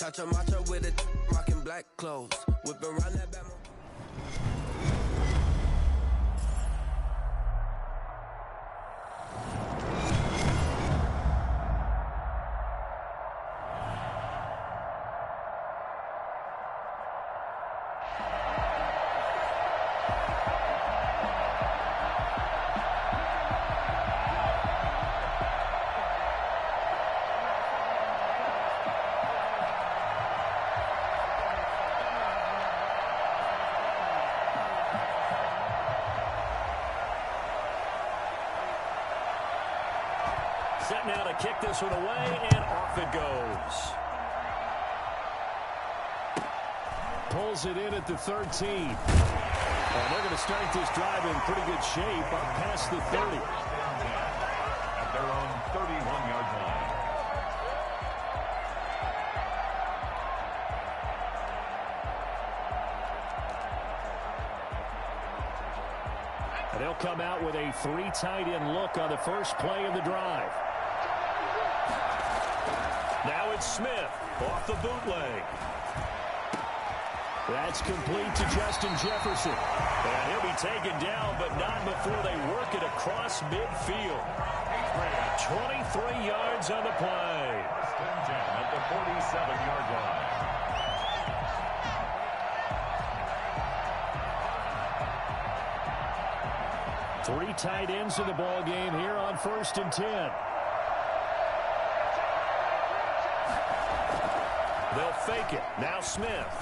Cha-cha matcha with it, rocking black clothes. Whip around that bad. Set now to kick this one away, and off it goes. Pulls it in at the 13. And they're going to start this drive in pretty good shape up past the 30. At their own 31-yard line. And they'll come out with a 3 tight end look on the first play of the drive. Now it's Smith off the bootleg. That's complete to Justin Jefferson. And he'll be taken down, but not before they work it across midfield. 23 yards on the play. At the 47-yard line. 3 tight ends in the ball game here on 1st and 10. They'll fake it. Now Smith.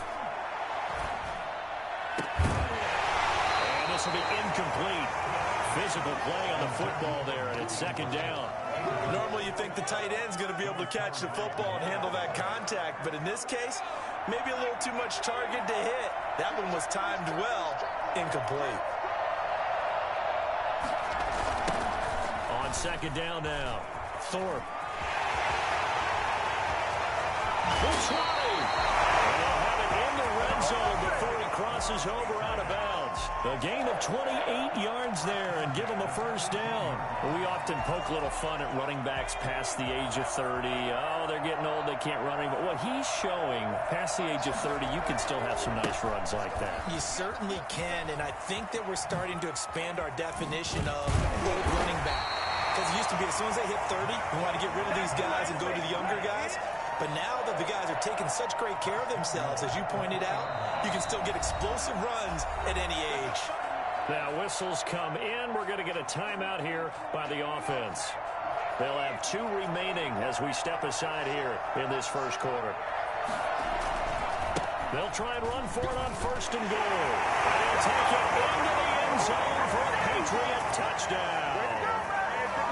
And this will be incomplete. Physical play on the football there, and it's 2nd down. Normally you think the tight end's going to be able to catch the football and handle that contact, but in this case, maybe a little too much target to hit. That one was timed well. Incomplete. On 2nd down now. Thorpe. Will try. And they'll have it in the red zone before he crosses over out of bounds. A gain of 28 yards there and give him a 1st down. We often poke a little fun at running backs past the age of 30. Oh, they're getting old, they can't run anymore. What he's showing, past the age of 30, you can still have some nice runs like that. You certainly can, and I think that we're starting to expand our definition of old running back. Because it used to be as soon as they hit 30, we want to get rid of these guys and go to the younger guys. But now that the guys are taking such great care of themselves, as you pointed out, you can still get explosive runs at any age. Now whistles come in. We're going to get a timeout here by the offense. They'll have 2 remaining as we step aside here in this 1st quarter. They'll try and run for it on 1st and goal. And they'll take it into the end zone for a Patriot touchdown.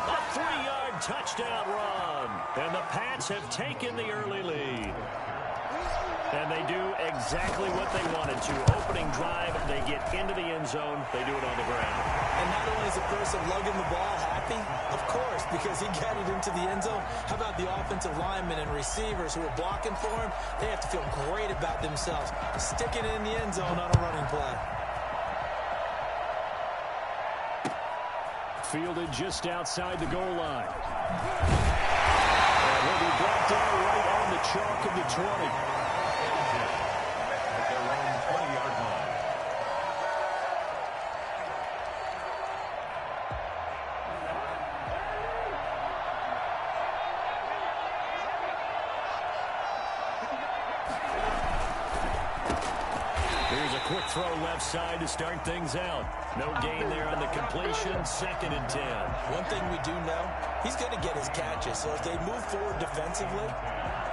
A 3-yard touchdown run. And the Pats have taken the early lead. And they do exactly what they wanted to. Opening drive, they get into the end zone. They do it on the ground. And not only is the person lugging the ball happy, of course, because he got it into the end zone. How about the offensive linemen and receivers who are blocking for him? They have to feel great about themselves, sticking it in the end zone on a running play. Fielded just outside the goal line. And he'll be brought down right on the chalk of the 20. At their own 20-yard line. Here's a quick throw left side to start things out. No gain there on the completion. 2nd and 10. One thing we do know, he's going to get his catches. So as they move forward defensively,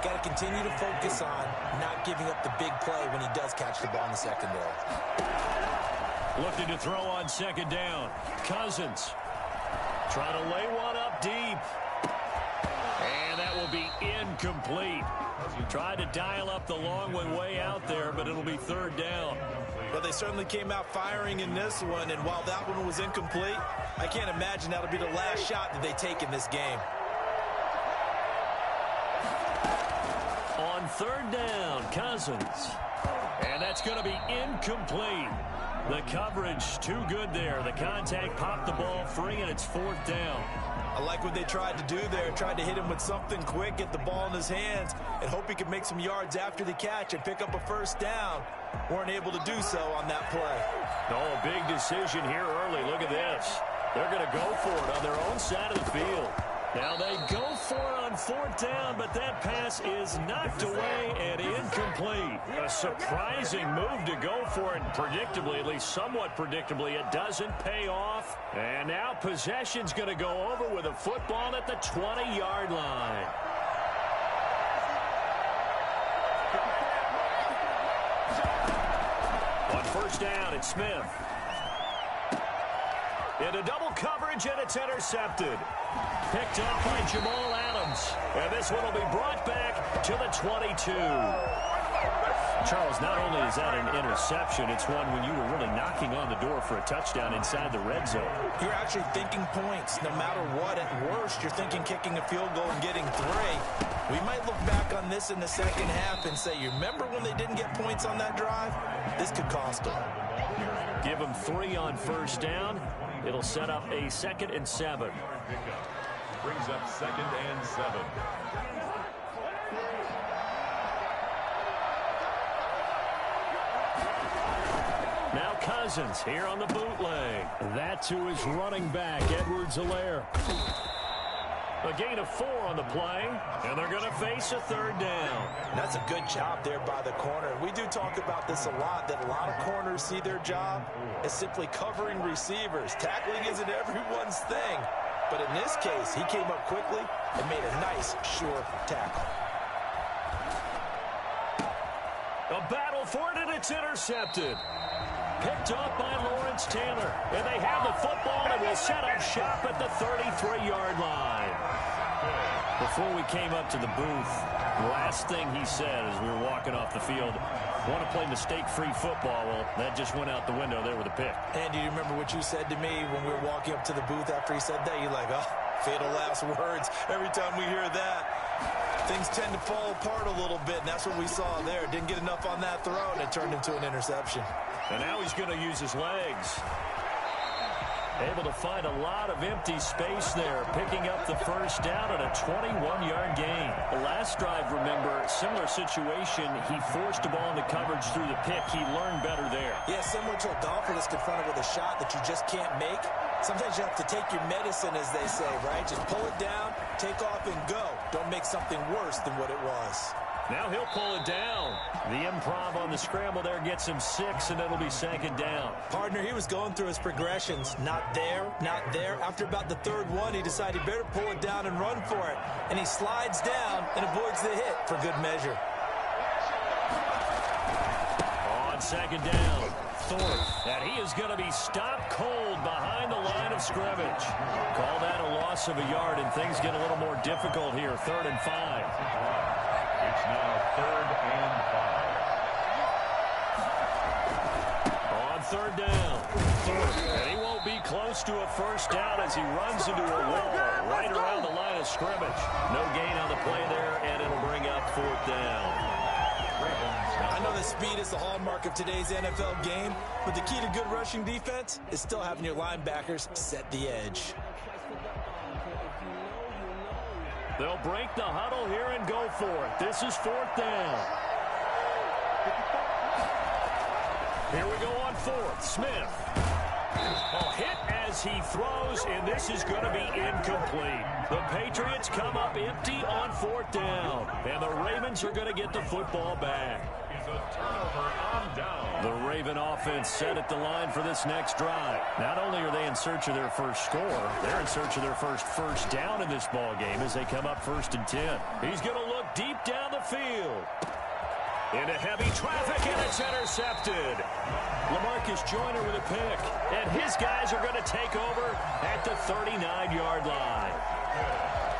got to continue to focus on not giving up the big play when he does catch the ball in the secondary. Looking to throw on 2nd down. Cousins trying to lay one up deep. And that will be incomplete. Tried to dial up the long one way out there, but it'll be 3rd down. Well, they certainly came out firing in this one, and while that one was incomplete, I can't imagine that'll be the last shot that they take in this game. On 3rd down, Cousins. And that's going to be incomplete. The coverage too good there. The contact popped the ball free, and it's 4th down. I like what they tried to do there. Tried to hit him with something quick, get the ball in his hands, and hope he could make some yards after the catch and pick up a 1st down. Weren't able to do so on that play. Oh, a big decision here early. Look at this. They're going to go for it on their own side of the field. Now they go for it on 4th down, but that pass is knocked away and incomplete. A surprising move to go for it. Predictably, at least somewhat predictably, it doesn't pay off. And now possession's going to go over with a football at the 20-yard line. On 1st down, it's Smith. Into double coverage, and it's intercepted. Picked up by Jamal Adams. And this one will be brought back to the 22. Charles, not only is that an interception, it's one when you were really knocking on the door for a touchdown inside the red zone. You're actually thinking points. No matter what, at worst, you're thinking kicking a field goal and getting 3. We might look back on this in the second half and say, you remember when they didn't get points on that drive? This could cost them. Give them 3 on 1st down. It'll set up a 2nd and 7. Brings up 2nd and 7. Now Cousins here on the bootleg. That's who is running back, Edwards-Helaire. A gain of 4 on the play, and they're going to face a 3rd down. That's a good job there by the corner. We do talk about this a lot, that a lot of corners see their job as simply covering receivers. Tackling isn't everyone's thing. But in this case, he came up quickly and made a nice, sure tackle. A battle for it, and it's intercepted. Picked up by Lawrence Taylor. And they have the football and will set up shop at the 33-yard line. Before we came up to the booth, the last thing he said as we were walking off the field, want to play mistake-free football. Well, that just went out the window there with a pick. And do you remember what you said to me when we were walking up to the booth after he said that? You're like, oh, fatal last words. Every time we hear that, things tend to fall apart a little bit, and that's what we saw there. Didn't get enough on that throw, and it turned into an interception. And now he's going to use his legs. Able to find a lot of empty space there, picking up the 1st down at a 21-yard gain. The last drive, remember, similar situation. He forced the ball into coverage through the pick. He learned better there. Yeah, similar to a golfer that's confronted with a shot that you just can't make. Sometimes you have to take your medicine, as they say, right? Just pull it down, take off, and go. Don't make something worse than what it was. Now he'll pull it down. The improv on the scramble there gets him 6, and it'll be 2nd down. Partner, he was going through his progressions. Not there, not there. After about the 3rd one, he decided he better pull it down and run for it. And he slides down and avoids the hit for good measure. On 2nd down, Thorpe. And he is going to be stopped cold behind the line of scrimmage. Call that a loss of a yard, and things get a little more difficult here. 3rd and 5. It's now 3rd and 5. On 3rd down, and he won't be close to a 1st down as he runs into a wall right around the line of scrimmage. No gain on the play there, and it'll bring up 4th down. I know that speed is the hallmark of today's NFL game, but the key to good rushing defense is still having your linebackers set the edge. They'll break the huddle here and go for it. This is 4th down. Here we go on 4th. Smith. A hit as he throws, and this is going to be incomplete. The Patriots come up empty on 4th down, and the Ravens are going to get the football back. It's a turnover on down. The Raven offense set at the line for this next drive. Not only are they in search of their first score, they're in search of their first down in this ball game as they come up 1st and 10. He's going to look deep down the field. Into heavy traffic, and it's intercepted. LaMarcus Joyner with a pick, and his guys are going to take over at the 39-yard line.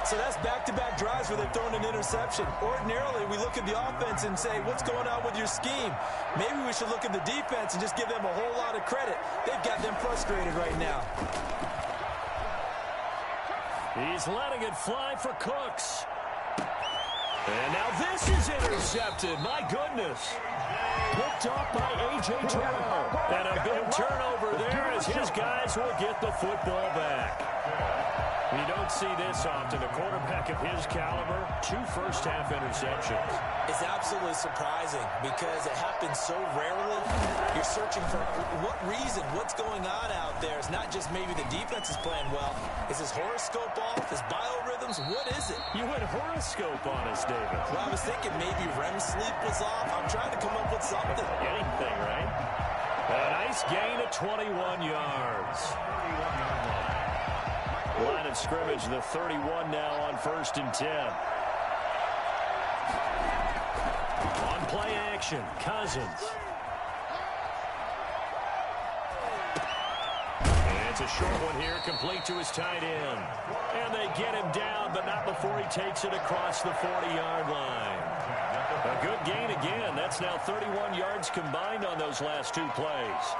So that's back-to-back drives where they've thrown an interception. Ordinarily, we look at the offense and say, what's going on with your scheme? Maybe we should look at the defense and just give them a whole lot of credit. They've got them frustrated right now. He's letting it fly for Cooks. And now this is intercepted. My goodness. Picked off by A.J. Terrell. And a big turnover there as his guys will get the football back. You don't see this often. A quarterback of his caliber, 2 first-half interceptions. It's absolutely surprising because it happens so rarely. You're searching for what reason, what's going on out there. It's not just maybe the defense is playing well. Is his horoscope off? His biorhythms? What is it? You went horoscope on us, David. Well, I was thinking maybe REM sleep was off. I'm trying to come up with something. Anything, right? A nice gain of 21 yards. Line of scrimmage, the 31 now on 1st and 10. On play action, Cousins. And it's a short one here, complete to his tight end. And they get him down, but not before he takes it across the 40-yard line. A good gain again. That's now 31 yards combined on those last 2 plays.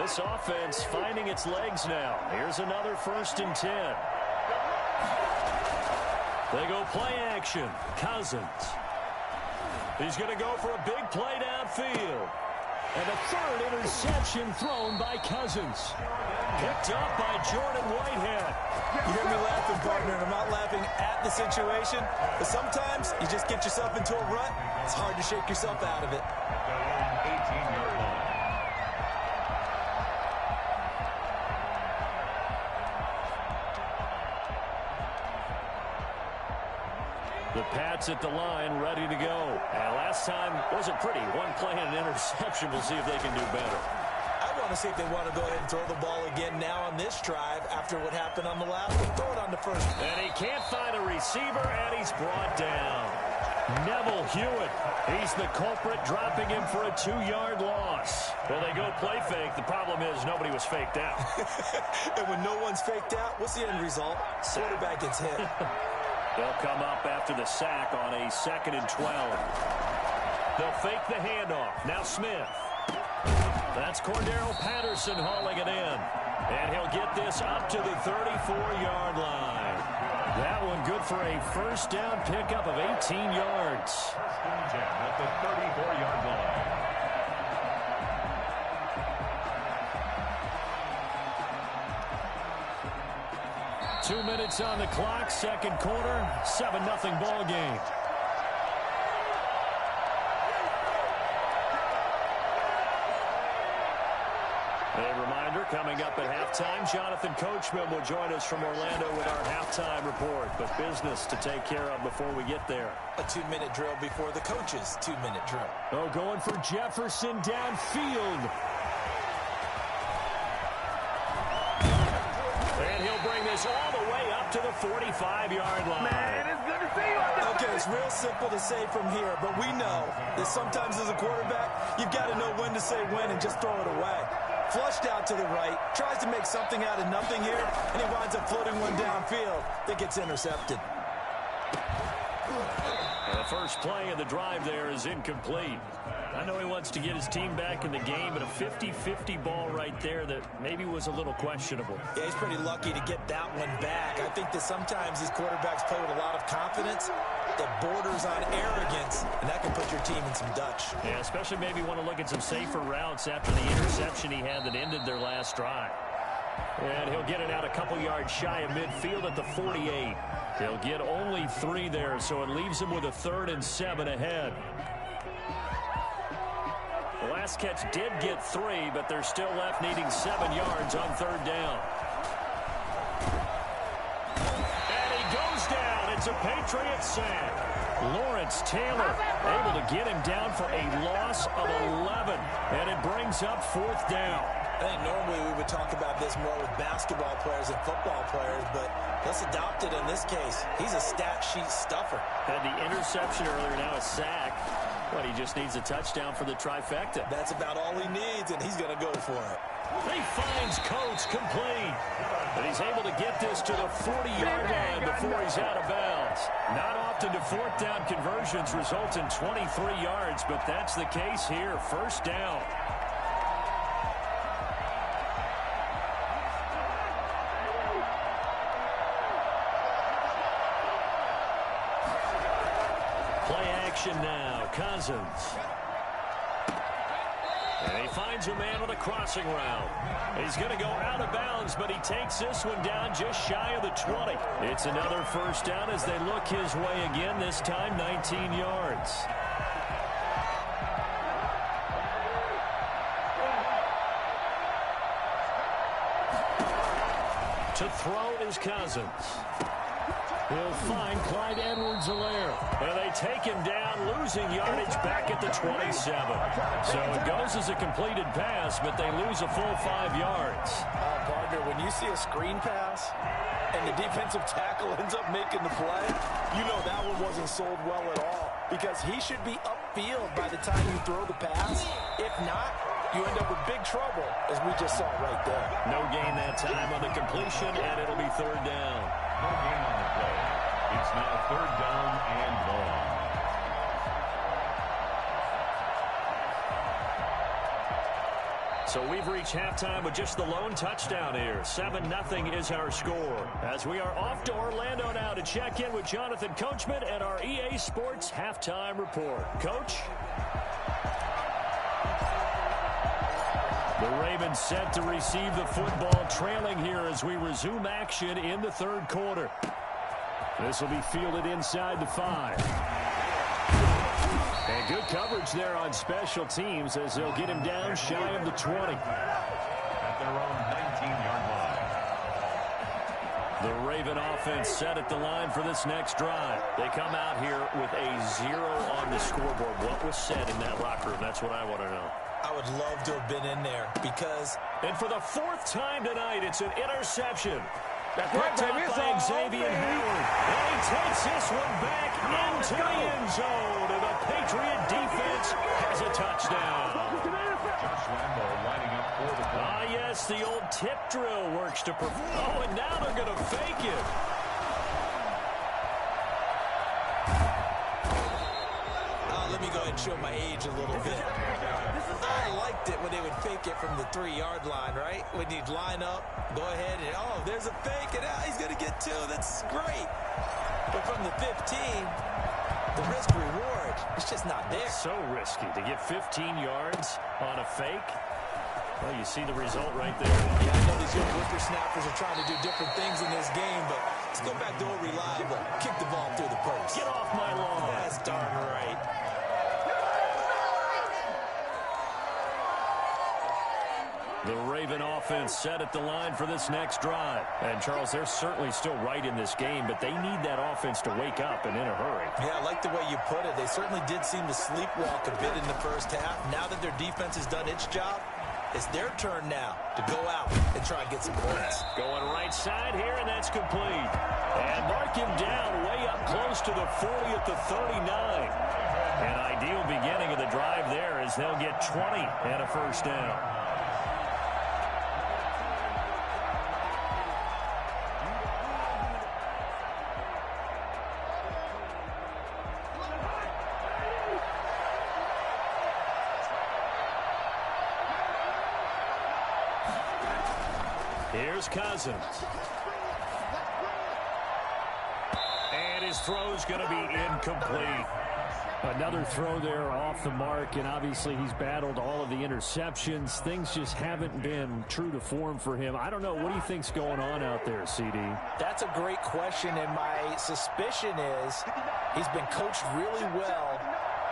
This offense finding its legs now. Here's another 1st and 10. They go play action. Cousins. He's going to go for a big play downfield. And a 3rd interception thrown by Cousins. Picked up by Jordan Whitehead. You hear me laughing, partner, and I'm not laughing at the situation, but sometimes you just get yourself into a rut. It's hard to shake yourself out of it. 18-yard line. The Pats at the line, ready to go. And last time wasn't pretty. 1 play and an interception. We'll see if they can do better. I want to see if they want to go ahead and throw the ball again now on this drive after what happened on the last one. Throw it on the first. And he can't find a receiver, and he's brought down. Neville Hewitt. He's the culprit, dropping him for a 2-yard loss. Well, they go play fake. The problem is nobody was faked out. And when no one's faked out, what's the end result? Quarterback gets hit. They'll come up after the sack on a 2nd and 12. They'll fake the handoff. Now Smith. That's Cordero Patterson hauling it in. And he'll get this up to the 34-yard line. That one good for a 1st down pickup of 18 yards. 1st and 10 at the 34-yard line. Two minutes on the clock, 2nd quarter, 7-0 ball game. A reminder, coming up at halftime, Jonathan Coachman will join us from Orlando with our halftime report. But business to take care of before we get there. A 2-minute drill before the coach's 2-minute drill. Oh, going for Jefferson downfield. And he'll bring this all the way up to the 45-yard line. Man, it's good to see you. Okay, it's real simple to say from here, but we know that sometimes as a quarterback, you've got to know when to say when and just throw it away. Flushed out to the right, tries to make something out of nothing here, and he winds up floating one downfield that gets intercepted. The first play of the drive there is incomplete. I know he wants to get his team back in the game, but a 50-50 ball right there that maybe was a little questionable. Yeah, he's pretty lucky to get that one back. I think that sometimes these quarterbacks play with a lot of confidence that borders on arrogance, and that can put your team in some Dutch. Yeah, especially maybe want to look at some safer routes after the interception he had that ended their last drive. And he'll get it out a couple yards shy of midfield at the 48. He'll get only 3 there, so it leaves him with a 3rd and 7 ahead. The last catch did get 3, but they're still left needing 7 yards on 3rd down. And he goes down. It's a Patriot sack. Lawrence Taylor able to get him down for a loss of 11. And it brings up 4th down. I think normally we would talk about this more with basketball players and football players, but let's adopt it in this case. He's a stat sheet stuffer. Had the interception earlier, now a sack. But he just needs a touchdown for the trifecta. That's about all he needs, and he's going to go for it. He finds Coates complete. And he's able to get this to the 40-yard line before he's out of bounds. Not often do 4th down conversions result in 23 yards, but that's the case here. 1st down. action now. Cousins. And he finds a man on the crossing route. He's going to go out of bounds, but he takes this one down just shy of the 20. It's another first down as they look his way again, this time 19 yards. To throw is Cousins. He'll find Clyde Edwards-Helaire. And they take him down, losing yardage back at the 27. So it goes as a completed pass, but they lose a full 5 yards. Partner, when you see a screen pass and the defensive tackle ends up making the play, you know that one wasn't sold well at all, because he should be upfield by the time you throw the pass. If not, you end up with big trouble, as we just saw right there. No gain that time on the completion, and it'll be third down. No gain on the play. It's now third down and long. So we've reached halftime with just the lone touchdown here. 7-0 is our score. As we are off to Orlando now to check in with Jonathan Coachman and our EA Sports Halftime Report. Coach? The Ravens set to receive the football, trailing here as we resume action in the third quarter. This will be fielded inside the 5. And good coverage there on special teams as they'll get him down shy of the 20. At their own 19-yard line. The Raven offense set at the line for this next drive. They come out here with a 0 on the scoreboard. What was said in that locker room? That's what I want to know. I would love to have been in there because... And for the 4th time tonight, it's an interception. Picked up by Xavier Howard. And he takes this one back into the end zone. And the Patriot defense has a touchdown. Josh Lambo lining up for the play. Ah, yes, the old tip drill works to perform. Oh, and now they're going to fake it. Let me go ahead and show my age a little bit. I liked it when they would fake it from the 3-yard line, right? When you'd line up, go ahead, and oh, there's a fake, and he's going to get 2. That's great. But from the 15, the risk-reward, it's just not there. So risky to get 15 yards on a fake. Well, you see the result right there. Yeah, I know these young whippersnappers are trying to do different things in this game, but let's go back to what reliable. Kick the ball through the post. Get off my lawn. That's darn right. The Raven offense set at the line for this next drive. And, Charles, they're certainly still right in this game, but they need that offense to wake up and in a hurry. Yeah, I like the way you put it. They certainly did seem to sleepwalk a bit in the first half. Now that their defense has done its job, it's their turn now to go out and try and get some points. Going right side here, and that's complete. And mark him down way up close to the 40 at the 39. An ideal beginning of the drive there as they'll get 20 and a first down. Here's Cousins. And his throw's going to be incomplete. Another throw there off the mark, and obviously he's battled all of the interceptions. Things just haven't been true to form for him. I don't know. What do you think's going on out there, CD? That's a great question, and my suspicion is he's been coached really well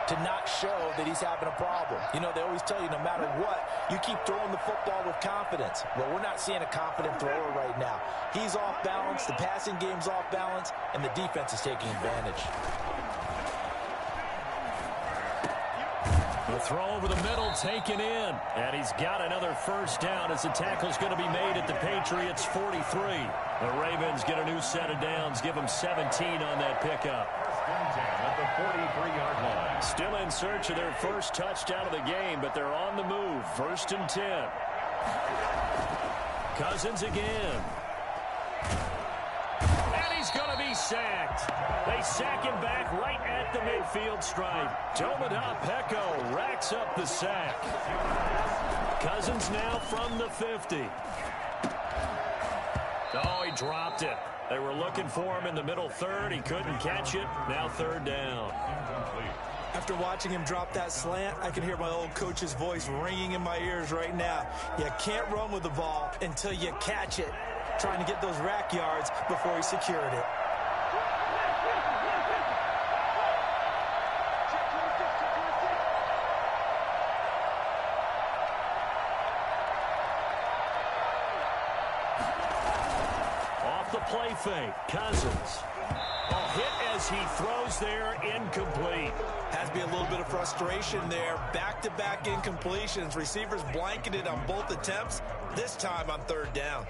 to not show that he's having a problem. You know, they always tell you no matter what, you keep throwing the football with confidence. Well, we're not seeing a confident thrower right now. He's off balance, the passing game's off balance, and the defense is taking advantage. The throw over the middle taken in. And he's got another first down as the tackle's going to be made at the Patriots' 43. The Ravens get a new set of downs, give them 17 on that pickup. At the 43-yard line. Still in search of their first touchdown of the game, but they're on the move. 1st and 10. Cousins again. And he's going to be sacked. They sack him back right at the midfield stripe. Tomoda Peko racks up the sack. Cousins now from the 50. Oh, he dropped it. They were looking for him in the middle third. He couldn't catch it. Now third down. After watching him drop that slant, I can hear my old coach's voice ringing in my ears right now. You can't run with the ball until you catch it. Trying to get those rack yards before he secured it. Off the play fake, Cousins. A hit as he throws there, incomplete. Has to be a little bit of frustration there. Back-to-back incompletions. Receivers blanketed on both attempts, this time on third down.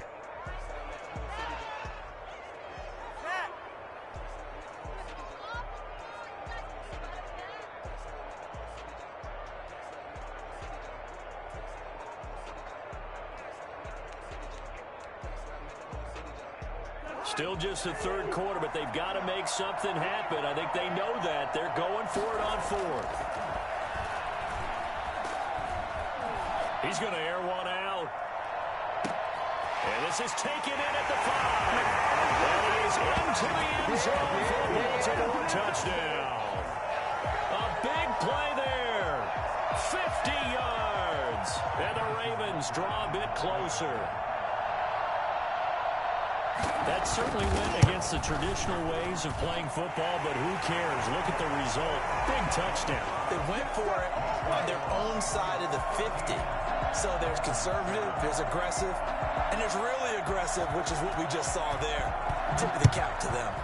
Still just the third quarter, but they've got to make something happen. I think they know that. They're going for it on fourth. He's going to air one out. And this is taken in at the 5. And he is into the end zone for a Baltimore touchdown. A big play there. 50 yards. And the Ravens draw a bit closer. That certainly went against the traditional ways of playing football, but who cares? Look at the result. Big touchdown. They went for it on their own side of the 50. So there's conservative, there's aggressive, and there's really aggressive, which is what we just saw there. Tip of the cap to them.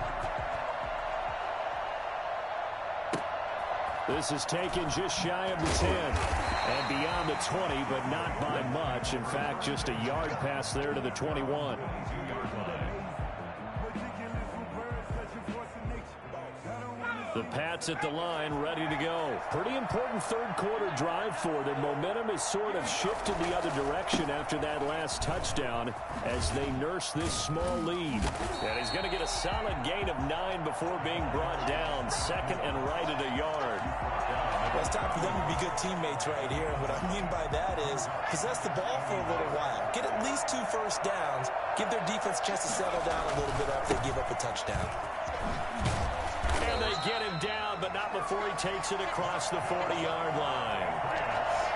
This is taken just shy of the 10 and beyond the 20, but not by much. In fact, just a yard pass there to the 21. The Pats at the line, ready to go. Pretty important third quarter drive for them. Momentum has sort of shifted the other direction after that last touchdown as they nurse this small lead. And he's going to get a solid gain of 9 before being brought down. Second and right at a yard. Well, it's time for them to be good teammates right here. And what I mean by that is possess the ball for a little while. Get at least 2 first downs. Give their defense a chance to settle down a little bit after they give up a touchdown. And they get him down, but not before he takes it across the 40-yard line.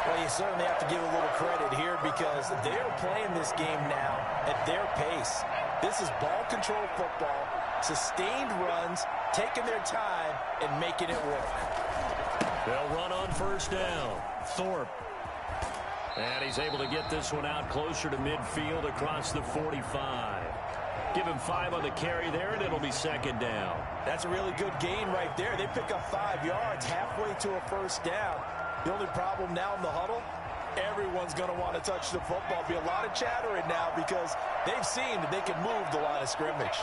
Well, you certainly have to give a little credit here because they're playing this game now at their pace. This is ball control football, sustained runs, taking their time, and making it work. They'll run on first down. Thorpe. And he's able to get this one out closer to midfield across the 45. Give him 5 on the carry there, and it'll be second down. That's a really good gain right there. They pick up 5 yards halfway to a first down. The only problem now in the huddle, everyone's going to want to touch the football. Be a lot of chattering now because they've seen that they can move the line of scrimmage.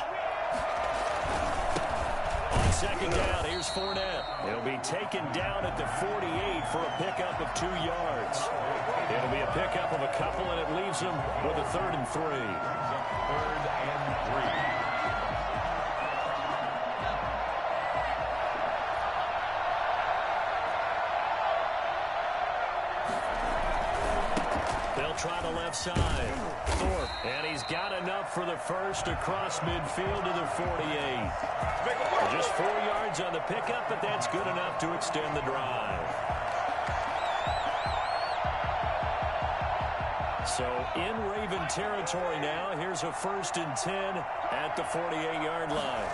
On second down, here's Fournette. He'll be taken down at the 48 for a pickup of 2 yards. It'll be a pickup of a couple, and it leaves him with a 3rd and 3. 3rd and 3. They'll try the left side. Thorpe, and he's got enough for the first across midfield to the 48. Just 4 yards on the pickup, but that's good enough to extend the drive. So in Raven territory now, here's a 1st and 10 at the 48-yard line.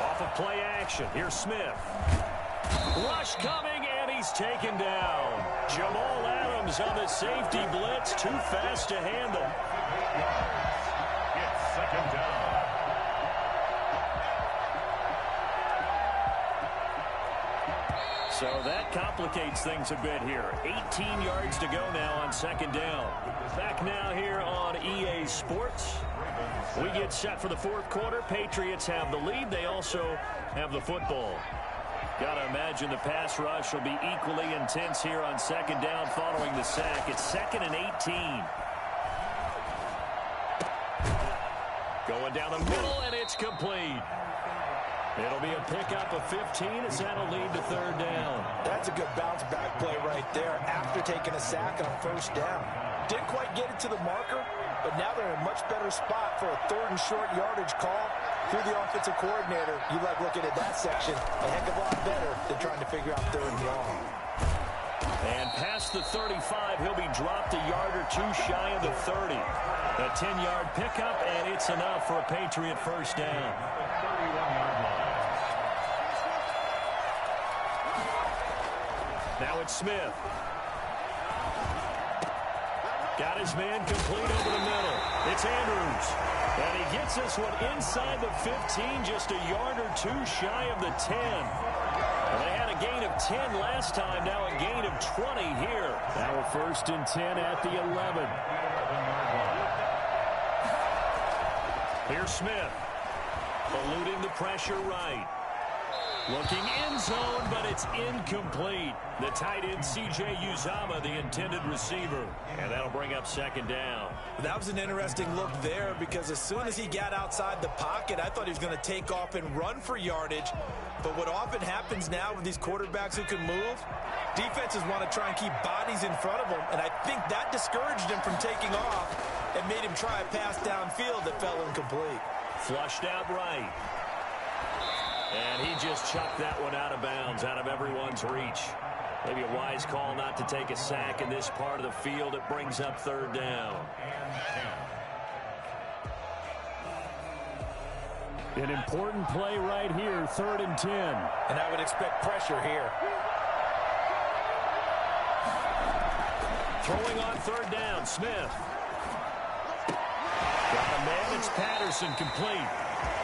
Off of play action, here's Smith. Rush coming, and he's taken down. Jamal Adams on the safety blitz, too fast to handle. It's second down. So that complicates things a bit here. 18 yards to go now on second down. Back now here on EA Sports. We get set for the 4th quarter. Patriots have the lead. They also have the football. Got to imagine the pass rush will be equally intense here on second down following the sack. It's 2nd and 18. Going down the middle, and it's complete. It'll be a pickup of 15 as that'll lead to 3rd down. That's a good bounce-back play right there after taking a sack on 1st down. Didn't quite get it to the marker, but now they're in a much better spot for a 3rd and short yardage call. If you're the offensive coordinator, you like looking at that section a heck of a lot better than trying to figure out 3rd and long. And past the 35, he'll be dropped a yard or two shy of the 30. A 10-yard pickup, and it's enough for a Patriot first down. Now it's Smith. Got his man complete over the middle. It's Andrews. And he gets this one inside the 15, just a yard or two shy of the 10. Well, they had a gain of 10 last time, now a gain of 20 here. Now a 1st and 10 at the 11. Here's Smith. Eluding the pressure right. Looking end zone, but it's incomplete. The tight end, C.J. Uzomah, the intended receiver. And that'll bring up 2nd down. That was an interesting look there because as soon as he got outside the pocket, I thought he was going to take off and run for yardage. But what often happens now with these quarterbacks who can move, defenses want to try and keep bodies in front of them. And I think that discouraged him from taking off and made him try a pass downfield that fell incomplete. Flushed out right. And he just chucked that one out of bounds, out of everyone's reach. Maybe a wise call not to take a sack in this part of the field. It brings up 3rd down. An important play right here, 3rd and 10. And I would expect pressure here. Throwing on 3rd down, Smith. Got a man, it's Patterson, complete.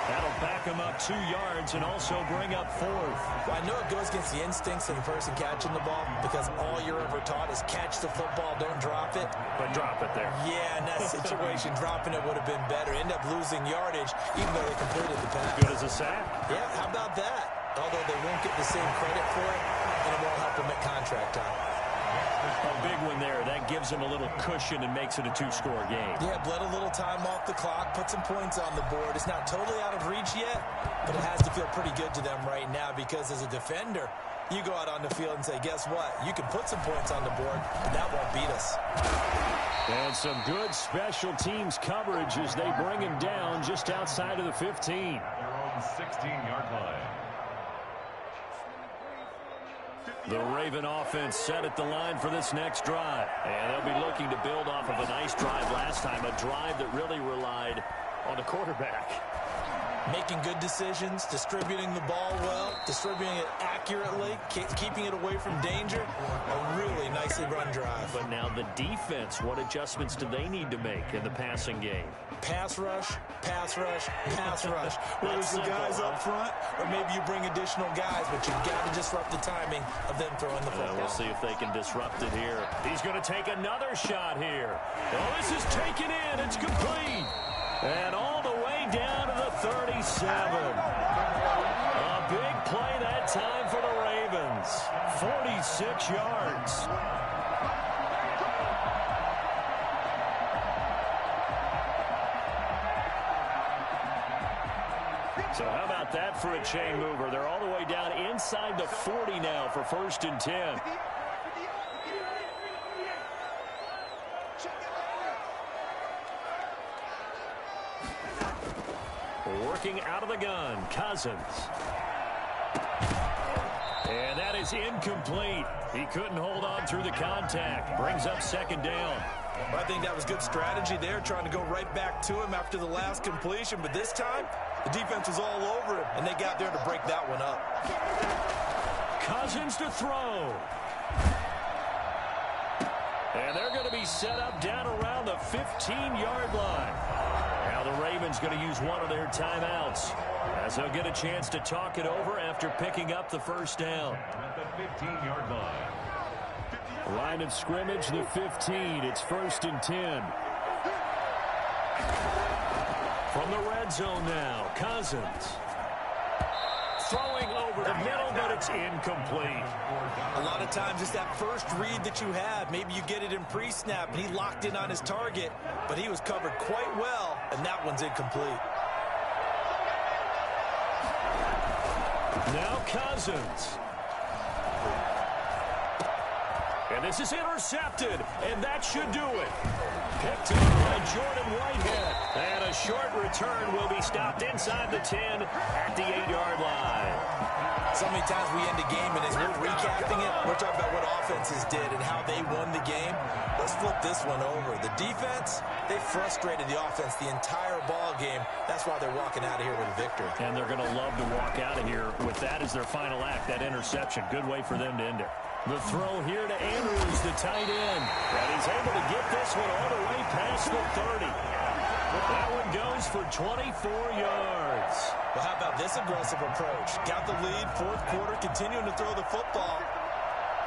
That'll back him up 2 yards and also bring up 4th. Well, I know it goes against the instincts of the person catching the ball because all you're ever taught is catch the football, don't drop it. But drop it there. Yeah, in that situation, dropping it would have been better. End up losing yardage, even though they completed the pass. Good as a sack. Yeah, how about that? Although they won't get the same credit for it, and it won't help them at contract time. A big one there. That gives him a little cushion and makes it a 2-score game. Yeah, bled a little time off the clock, put some points on the board. It's not totally out of reach yet, but it has to feel pretty good to them right now because as a defender, you go out on the field and say, guess what? You can put some points on the board, but that won't beat us. And some good special teams coverage as they bring him down just outside of the 15. Their own 16-yard line. The Raven offense set at the line for this next drive. And they'll be looking to build off of a nice drive last time, a drive that really relied on the quarterback. Making good decisions, distributing the ball well, distributing it accurately, keeping it away from danger. A really nicely run drive. But now the defense, what adjustments do they need to make in the passing game? Pass rush, pass rush, pass rush. Whether it's the guys up front or maybe you bring additional guys, but you've got to disrupt the timing of them throwing the football. We'll see if they can disrupt it here. He's going to take another shot here. Oh, this is taken in. It's complete. And all the way down to the 37. A big play that time for the Ravens. 46 yards. So how about that for a chain mover? They're all the way down inside the 40 now for 1st and 10. Working out of the gun, Cousins. And that is incomplete. He couldn't hold on through the contact. Brings up 2nd down. I think that was good strategy there, trying to go right back to him after the last completion. But this time, the defense was all over him, and they got there to break that one up. Cousins to throw. And they're going to be set up down around the 15-yard line. Now the Ravens going to use one of their timeouts as they'll get a chance to talk it over after picking up the 1st down. At the 15-yard line. Line of scrimmage, the 15. It's 1st and 10. From the red zone now, Cousins. Throwing over the middle, but it's incomplete. A lot of times it's that first read that you have. Maybe you get it in pre-snap, and he locked in on his target, but he was covered quite well, and that one's incomplete. Now Cousins. And this is intercepted, and that should do it. Picked up by Jordan Whitehead. And a short return will be stopped inside the 10 at the 8-yard line. So many times we end a game, and as we're recapping it, we're talking about what offenses did and how they won the game. Let's flip this one over. The defense, they frustrated the offense the entire ball game. That's why they're walking out of here with a victory. And they're going to love to walk out of here with that as their final act, that interception. Good way for them to end it. The throw here to Andrews, the tight end. And he's able to get this one all the way past the 30. That one goes for 24 yards. Well, how about this aggressive approach? Got the lead, fourth quarter, continuing to throw the football.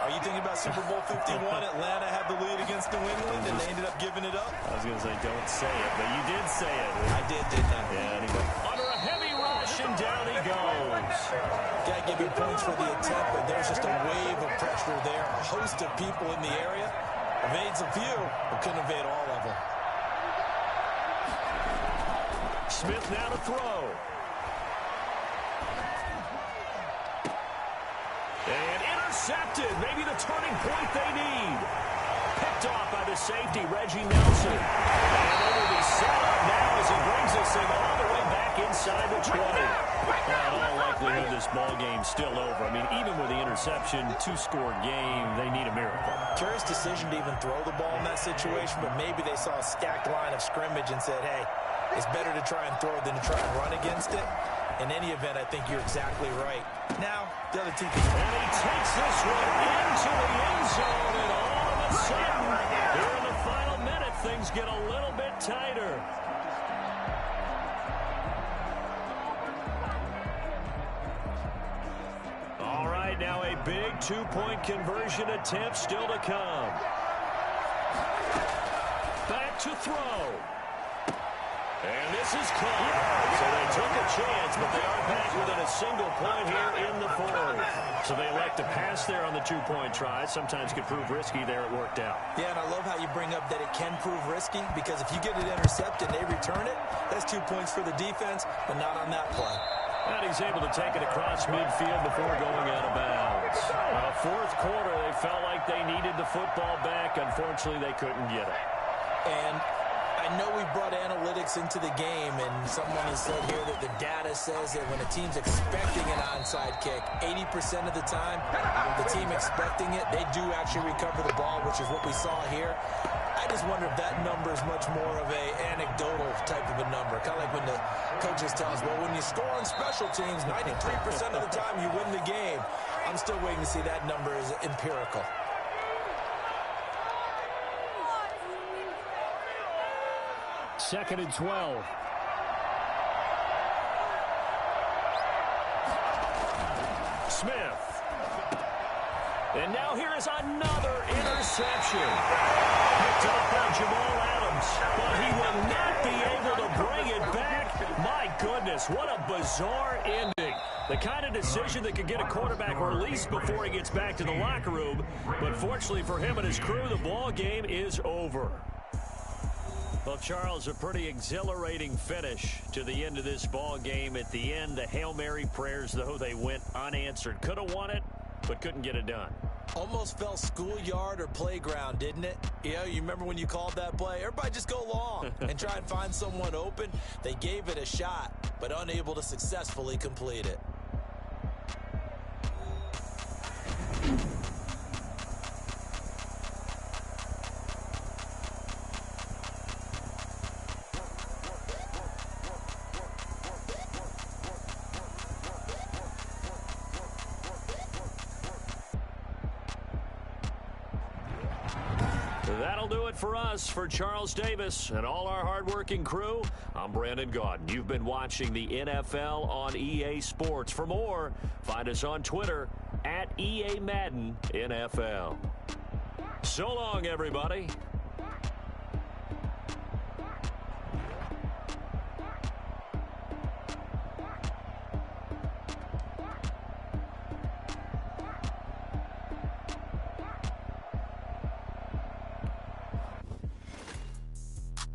Are you thinking about Super Bowl 51? Atlanta had the lead against New England, and they ended up giving it up? I was going to say, don't say it, but you did say it. I did, didn't I? Yeah, anyway. Under a heavy rush, and down he goes. Got to give him points for the attempt, but there's just a wave of pressure there. A host of people in the area. Evades a few, but couldn't evade all of them. Smith now to throw. And intercepted. Maybe the turning point they need. Picked off by the safety, Reggie Nelson. And they will be set up now as he brings this thing all the way back inside the 20. Well, in all likelihood, this ball game's still over. I mean, even with the interception, two-score game, they need a miracle. Curious decision to even throw the ball in that situation, but maybe they saw a stacked line of scrimmage and said, hey, it's better to try and throw than to try and run against it. In any event, I think you're exactly right. Now, the other team. And he takes this one into the end zone, and all of a sudden, here in the final minute, things get a little bit tighter. All right, now a big two-point conversion attempt still to come. Back to throw. And this is caught. So they took a chance, but they are back within a single point here in the fourth. So they elect to pass there on the two-point try. Sometimes could prove risky there. It worked out. Yeah, and I love how you bring up that it can prove risky, because if you get it intercepted and they return it, that's 2 points for the defense, but not on that play. And he's able to take it across midfield before going out of bounds. Well, fourth quarter, they felt like they needed the football back. Unfortunately, they couldn't get it. And I know we brought analytics into the game, and someone has said here that the data says that when a team's expecting an onside kick, 80% of the time, the team expecting it, they do actually recover the ball, which is what we saw here. I just wonder if that number is much more of a anecdotal type of a number. Kind of like when the coaches tell us, well, when you score on special teams, 93% of the time you win the game. I'm still waiting to see that number is empirical. Second and 12. Smith. And now here is another interception. Picked up by Jamal Adams, but he will not be able to bring it back. My goodness, what a bizarre ending. The kind of decision that could get a quarterback released before he gets back to the locker room. But fortunately for him and his crew, the ball game is over. Well, Charles, a pretty exhilarating finish to the end of this ball game. At the end, the Hail Mary prayers, though, they went unanswered. Could have won it, but couldn't get it done. Almost felt schoolyard or playground, didn't it? Yeah, you remember when you called that play? Everybody just go long and try and find someone open. They gave it a shot, but unable to successfully complete it. That'll do it for us. For Charles Davis and all our hardworking crew, I'm Brandon Gaudin. You've been watching the NFL on EA Sports. For more, find us on Twitter at EA Madden NFL. So long, everybody.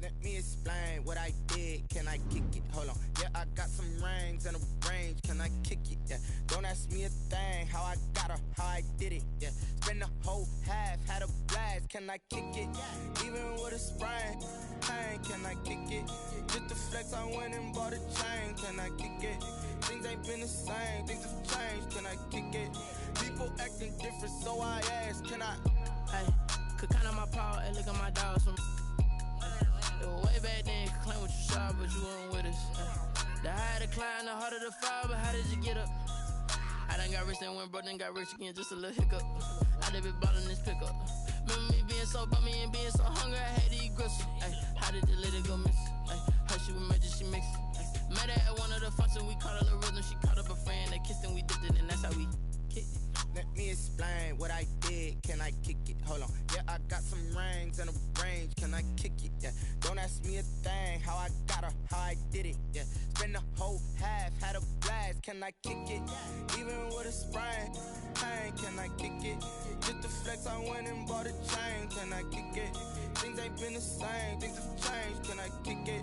Let me explain what I did. can I kick it? Hold on, yeah, I got some rings and a range, can I kick it? Yeah, don't ask me a thing, how I got her, how I did it. Yeah, spend the whole half, had a blast, can I kick it? Even with a sprain, pain, can I kick it? Just to flex, I went and bought a chain, can I kick it? Things ain't been the same, things have changed, can I kick it? People acting different, so I ask, can I? Hey, could count on my power and look at my dogs from. It was way back then, could claim what you saw, but you weren't with us. The higher the climb, the harder the fall, but how did you get up? I done got rich, then went broke, then got rich again, just a little hiccup. I done been ballin' this pickup. Remember me being so bummy and being so hungry, I had to eat gristle. Ay, how did the lady go miss? Ay, her she was emergency mix. Met her at one of the functions, we caught a little rhythm. She caught up a friend, they kissed and we dipped it, and that's how we kicked it. Let me explain what I did, can I kick it? Hold on, yeah, I got some rings and a range, can I kick it? Yeah, don't ask me a thing, how I got her, how I did it. Yeah, spend the whole half, had a blast, can I kick it? Even with a sprain, pain, can I kick it? Just to flex, I went and bought a chain, can I kick it? Things ain't been the same, things have changed, can I kick it?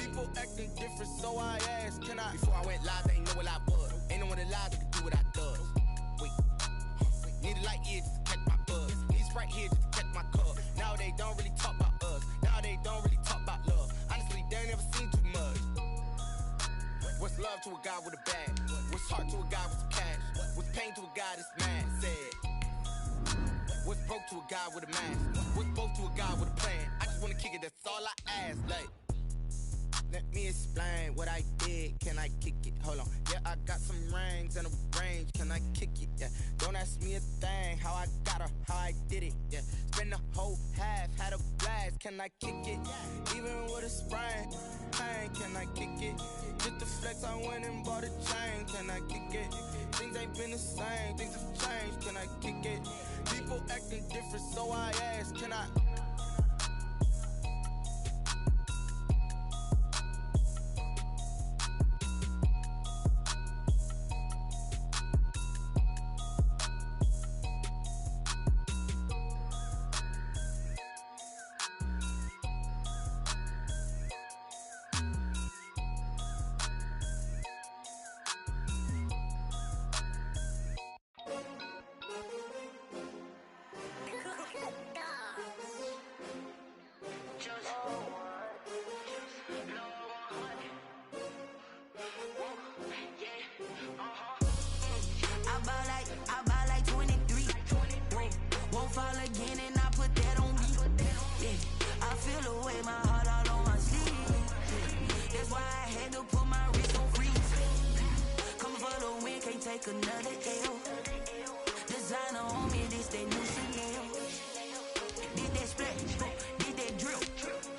People acting different, so I asked, can I? Before I went live, they ain't know what I was. Ain't no one alive that could do what I does. Wait, need a light here just to catch my buzz. Need Sprite here just to catch my cup. Now they don't really talk about us. Now they don't really talk about love. Honestly, they ain't never seen too much. What's love to a guy with a bag? What's heart to a guy with some cash? What's pain to a guy that's mad? Said. What's broke to a guy with a mask? What's both to a guy with a plan? I just wanna kick it, that's all I ask. Like, let me explain what I did, can I kick it? Hold on, yeah, I got some rings and a range, can I kick it? Yeah, don't ask me a thing, how I got her, how I did it. Yeah, spend the whole half, had a blast, can I kick it? Even with a sprain, pain, can I kick it? Just to flex, I went and bought a chain, can I kick it? Things ain't been the same, things have changed, can I kick it? People acting different, so I ask, can I? Another L. Designer on me, this that new Chanel. Did that splash, did that drill.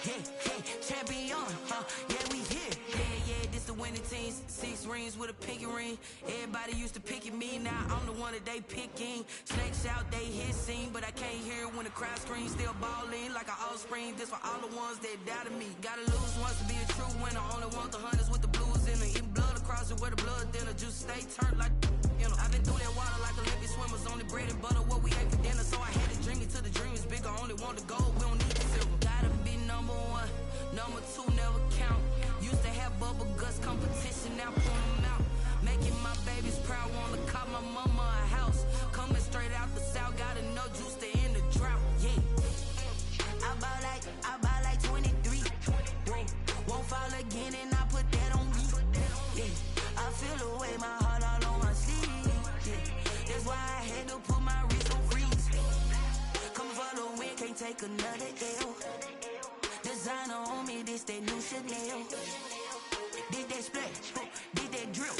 Hey, hey, champion, huh? Yeah, we here. Yeah, this the winning team. 6 rings with a pinky ring. Everybody used to pick at me, now I'm the one that they picking. Snakes out, they hissing, but I can't hear when the crowd screams. Still balling like an offspring. This for all the ones that doubted me. Gotta lose once to be a true winner. Only want the hunters with the blues in it. Eating blood across it where the blood dinner. Juice stay turned like. I've been through that water like Olympic swimmers. Only bread and butter, what we ate for dinner. So I had to dream it till the dream is bigger. Only want the gold, we don't need the silver. Gotta be number 1, number 2 never count. Used to have bubble guts competition, now pull them out. Making my babies proud, wanna call my mama a house. Coming straight out the south, gotta know juice to end the drought. Yeah, I buy like 23. Won't fall again and I put that on me. Yeah, I feel the way my heart all on my sleeve. That's why I had to put my wrist on freeze. Coming for the win, can't take another L. Designer on me, this that new Chanel. Did that splash, did that drill.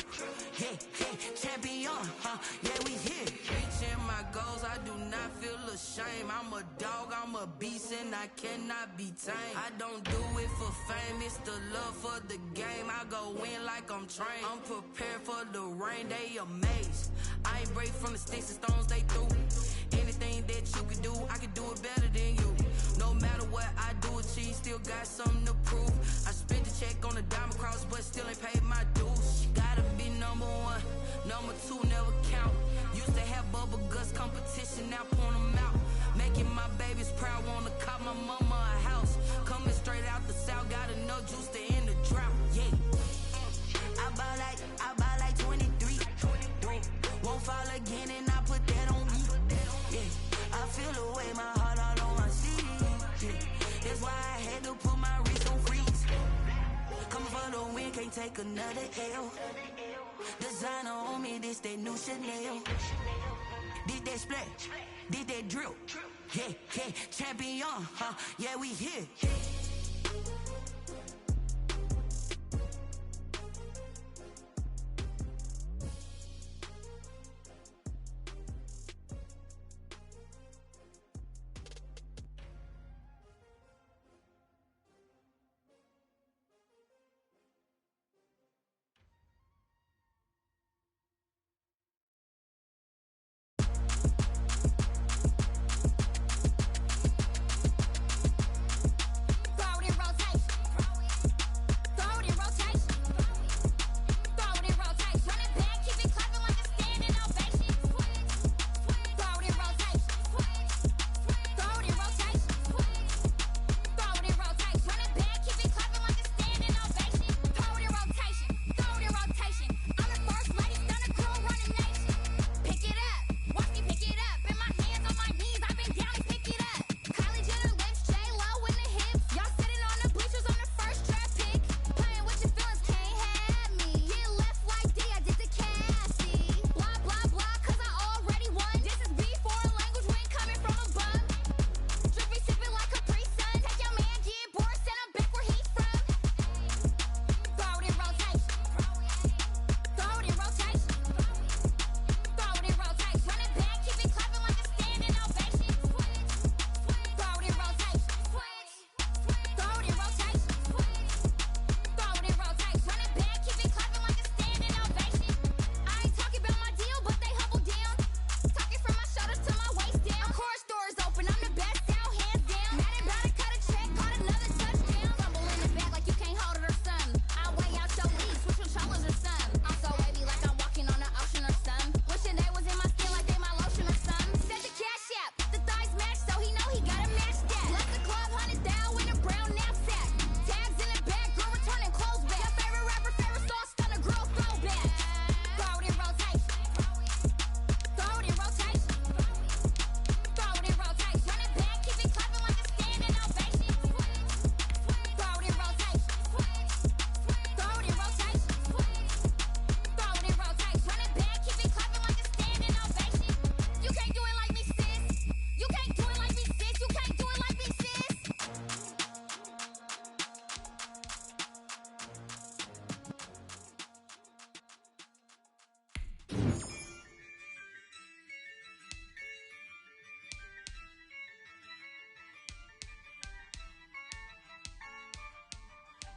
Hey, hey, champion, huh? Yeah, we here. Reaching my goals, I do not feel ashamed. I'm a dog, I'm a beast, and I cannot be tamed. I don't do it for fame, it's the love for the game. I go in like I'm trained. I'm prepared for the rain, they amazed. I ain't break from the sticks and stones they threw. Anything that you can do, I can do it better than you. No matter what I do, achieve, still got something to prove. I spent the check on the diamond cross, but still ain't paid my dues. Gotta be number 1, number 2 never count. Used to have bubble guts competition, now point them out. Making my babies proud, wanna call my mama a house. Coming straight out the south, gotta know juice to end the drought. fall again and I put that on me. Yeah, I feel the way, my heart all on my sleeve. Yeah, that's why I had to put my wrist on freeze. Come for the win, can't take another L. Designer on me, this that new Chanel. Did that splash, did that drill. Yeah, yeah, champion, huh? Yeah, we here.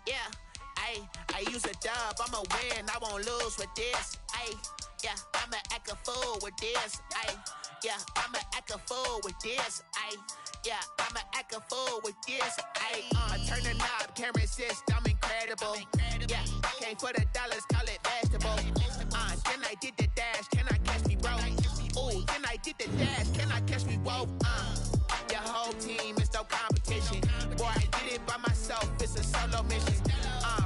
Yeah, ayy, I use a dub, I'ma win, I won't lose with this, ayy, yeah, I'ma act a fool with this, ayy, yeah, I'ma act a fool with this, ayy, yeah, I'ma act a fool with this, ayy, turn the knob, can't resist, I'm incredible, yeah, came for the dollars, call it vegetable, then I did the dash, can I catch me, bro, ooh, then I did the dash, can I catch me, whoa, your whole team is no competition, boy, I did it by myself, it's a solo mission,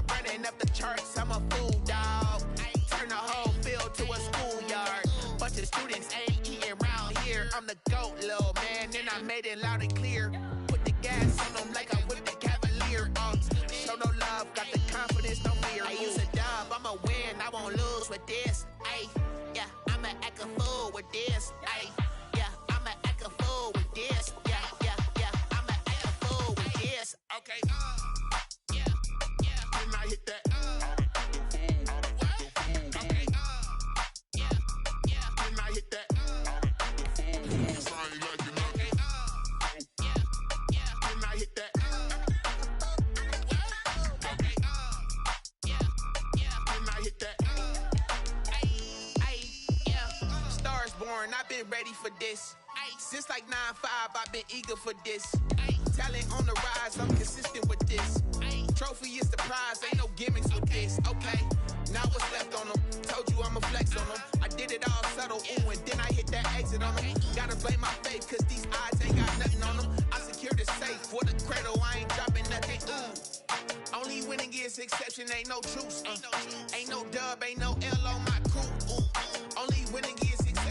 running up the charts, I'm a fool, dog, turn the whole field to a schoolyard, bunch of students ain't eating round here, I'm the GOAT, little man, and I made it loud and clear, put the gas on them like I whipped the Cavalier, show no love, got the confidence, no fear, I use a dub, I'ma win, I won't lose with this, ayy, yeah, I'ma act a fool with this, ayy, yeah, I'ma act a fool with this, yeah, I'ma act a fool with this, okay, yeah, then I hit that, okay, yeah, then I hit that, okay, then I hit that, okay, then I hit that, yeah, stars born, I've been ready for this, since like 9-5, I've been eager for this, talent on the rise, I'm consistent with this, trophy is the prize, ain't no gimmicks with this, okay, now what's left on them, told you I'ma flex on them, I did it all subtle, ooh, and then I hit that exit on them, gotta blame my faith, cause these odds ain't got nothing on them, I secured the safe, for the cradle, I ain't dropping nothing, ooh, only winning is exception, ain't no truce, ain't no dub, ain't no L on my crew, ooh, only winning is exception,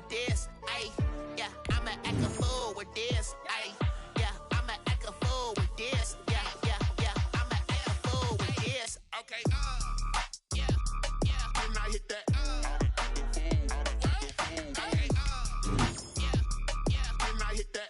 with this, ayy. Yeah, I'ma act a fool with this, ayy. Yeah, I'ma act a fool with this. Yeah, I'ma act a fool with this. Okay, yeah, and I hit that. Okay, yeah, and I hit that.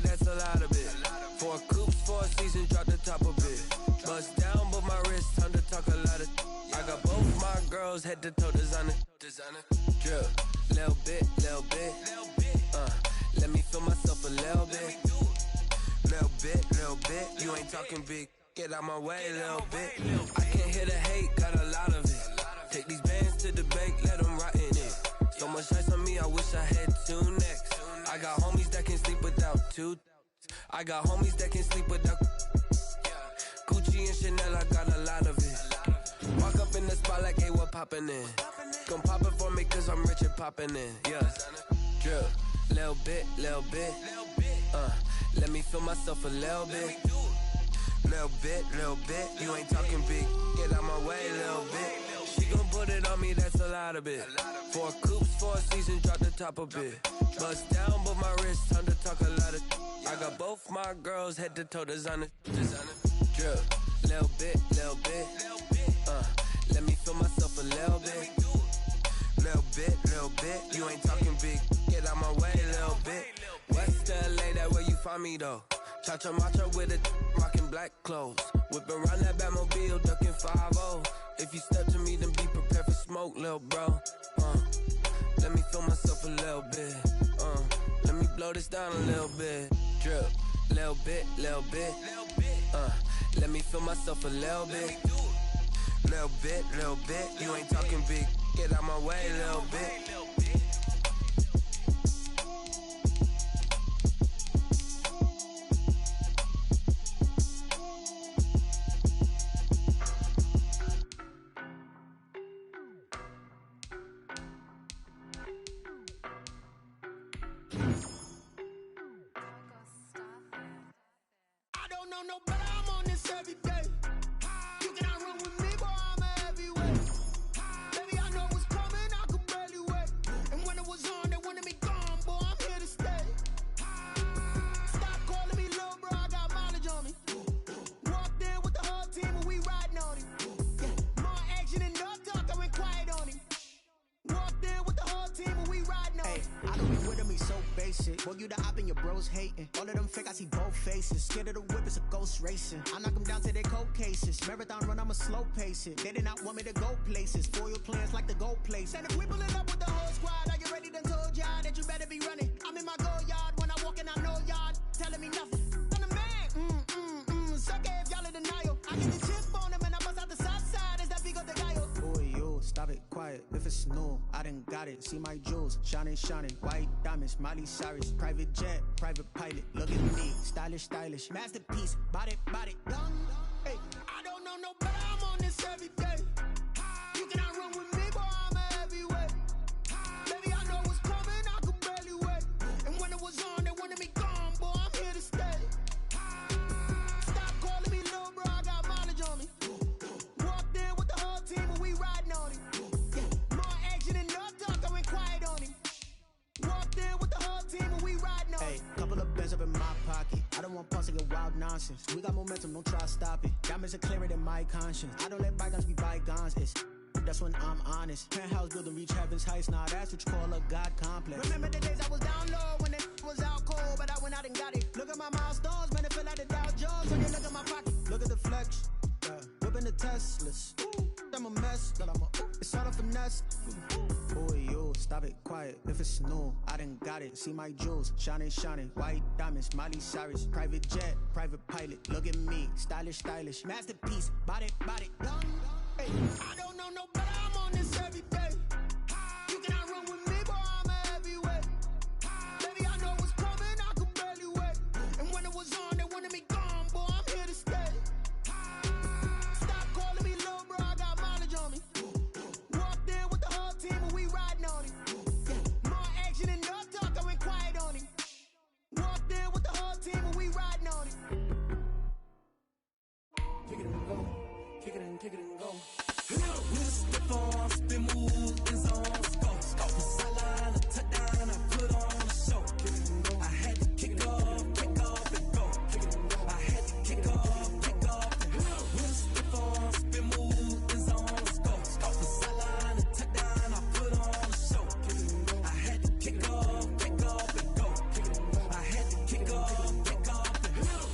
That's a lot of it. 4 coops, 4 seasons, drop the top of it. Bust down, but my wrist, time to talk a lot of. I got both my girls head to toe designer. Drip, little bit. Let me feel myself a little bit. Little bit. You ain't talking big. Get out my way, little bit. I can't hear the hate, got a lot of it. Take these bands to the bank, let them rot in it. So much ice on me, I wish I had 2 necks. I got homies that can sleep without 2. I got homies that can sleep without Gucci and Chanel, I got a lot of it. Walk up in the spot like, hey, what poppin' in? Come pop it for me cause I'm rich and poppin' in. Yeah, drip, little bit. Let me feel myself a little bit. Little bit. You ain't talking big. Get out my way, little bit. She gon' put it on me, that's a lot of it. 4 coops, 4 seasons, drop the top a bit. Bust down, but my wrist, time to talk a lot of. I got both my girls head to toe designer. Drip, little bit. Let me feel myself a little bit. Little bit. You ain't talking big. Get out my way, little bit. West LA, that where you find me though. Cha-cha matcha with it, rockin' black clothes. Whip around that Batmobile, ducking 5-0. If you step to me, then be prepared for smoke, lil' bro. Let me feel myself a little bit. Let me blow this down a little bit. Drip, little bit. Let me feel myself a little bit. Little bit. You ain't talking big. Get out my way, little bit. No, but I'm on this every day. You cannot run with me, boy, I'm a heavyweight. Baby, I know what's coming, I could barely wait. And when it was on, they wanted me gone, boy, I'm here to stay. Stop calling me little bro, I got mileage on me. Walked in with the whole team and we riding on him. Yeah, more action and no talk, I went quiet on him. Walked in with the whole team and we riding on him. I don't be with me so basic. Boy, you the op and your bros hating. All of them fake, I see both faces. Scared of the whip, it's a ghost racing. I knock them down to their cold cases. Marathon run, I'ma slow pace it. They did not want me to go places. Foil plans like the go place. And if we pulling up with the whole squad, are you ready? Done told y'all that you better be running. I'm in my go yard when I walk in, I know y'all telling me nothing. I'm the man. Suck it if y'all in denial. I get the chip on them and I bust out the south side. Is that Vigo de Gallo? Boy, you stop it, quiet. If it's new, I done got it. See my jewels, shining. White diamonds, Miley Cyrus. Private jet, private pilot. Look at me, stylish. Masterpiece, body, done. Hey, I don't know no better, I'm on this every day. You cannot run with me, boy, I'm a heavyweight. Baby, I know what's coming, I could barely wait. And when it was on, they wanted me gone, boy, I'm here to stay. Stop calling me little bro, I got mileage on me. Walked in with the whole team and we riding on him. Yeah, more action and no talk, I went quiet on him. Walked in with the whole team and we riding on him. Hey, couple of bands up in my pocket. I don't want pause to get wild nonsense. We got momentum, don't try to stop it. Diamonds are clearer than my conscience. I don't let bygones be bygones. That's when I'm honest. Penthouse building reach heaven's heights. Nah, that's what you call a God complex. Remember the days I was down low when it was out cold, but I went out and got it. Look at my milestones, man, it feel like the Dow Jones when you look at my pocket. Look at the flex. Whipping the Teslas. I'm a finesse. It's all a finesse. Boy, you stop it, quiet. If it's new, I done got it. See my jewels, shining, shining. White diamonds, Miley Cyrus. Private jet, private pilot. Look at me, stylish, stylish. Masterpiece, body, body. Hey, I don't know no better. I'm on this every day. You cannot run with me, boy. I'm a heavyweight. Baby, I know what's coming. I could barely wait. And when it was on, they wanted me gone, boy. I'm here to stay. Stop calling me little bro. I got mileage on me. Walked in with the whole team and we riding on him. More action and no talk. I went quiet on him. Walked in with the whole team and we riding on him. Kick it and go. Kick it and go. With step on, spin move, in zone, scope. Sideline, a touchdown, I put on a show. I had to kick off and go. I had to kick off and go. With step on, spin move, in zone, scope. Sideline, a touchdown, I put on a show. I had to kick off and go. I had to kick off and go.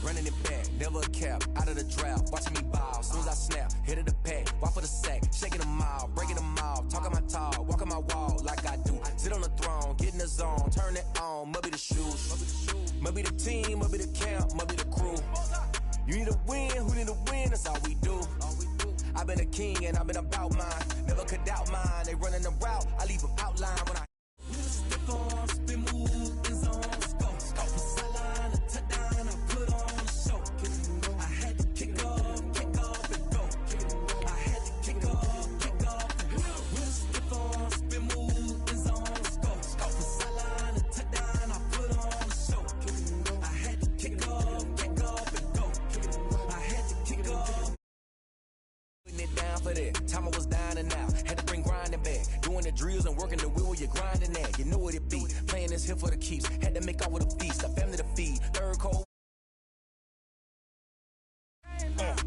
Running it back, never a cap, out of the draft, watching me ball. Soon as I snap, hit of the pack, walk for the sack, shaking them all, breaking them off, talking my talk, walking my wall like I do. Sit on the throne, get in the zone, turn it on, must be the shoes, must be the team, must be the camp, must be the crew. You need a win, who need a win, that's all we do. I've been a king and I've been about mine, never could doubt mine, they running the route, I leave them outline when I step on, spin move, in zone, scope, sideline, a touchdown, I put on a show. I had to kick off and go. I had to kick off and go. With step on, spin move, in zone, scope, sideline, a touchdown, I put on a show. I had to kick off and go. I had to kick off. Putting it down for that. Time I was down and out. Had to bring grinding back. Doing the drills and working the wheel where you're grinding at. You know what it be. Playing this here for the keeps. Had to make out with a feast. A family to feed. Third cold.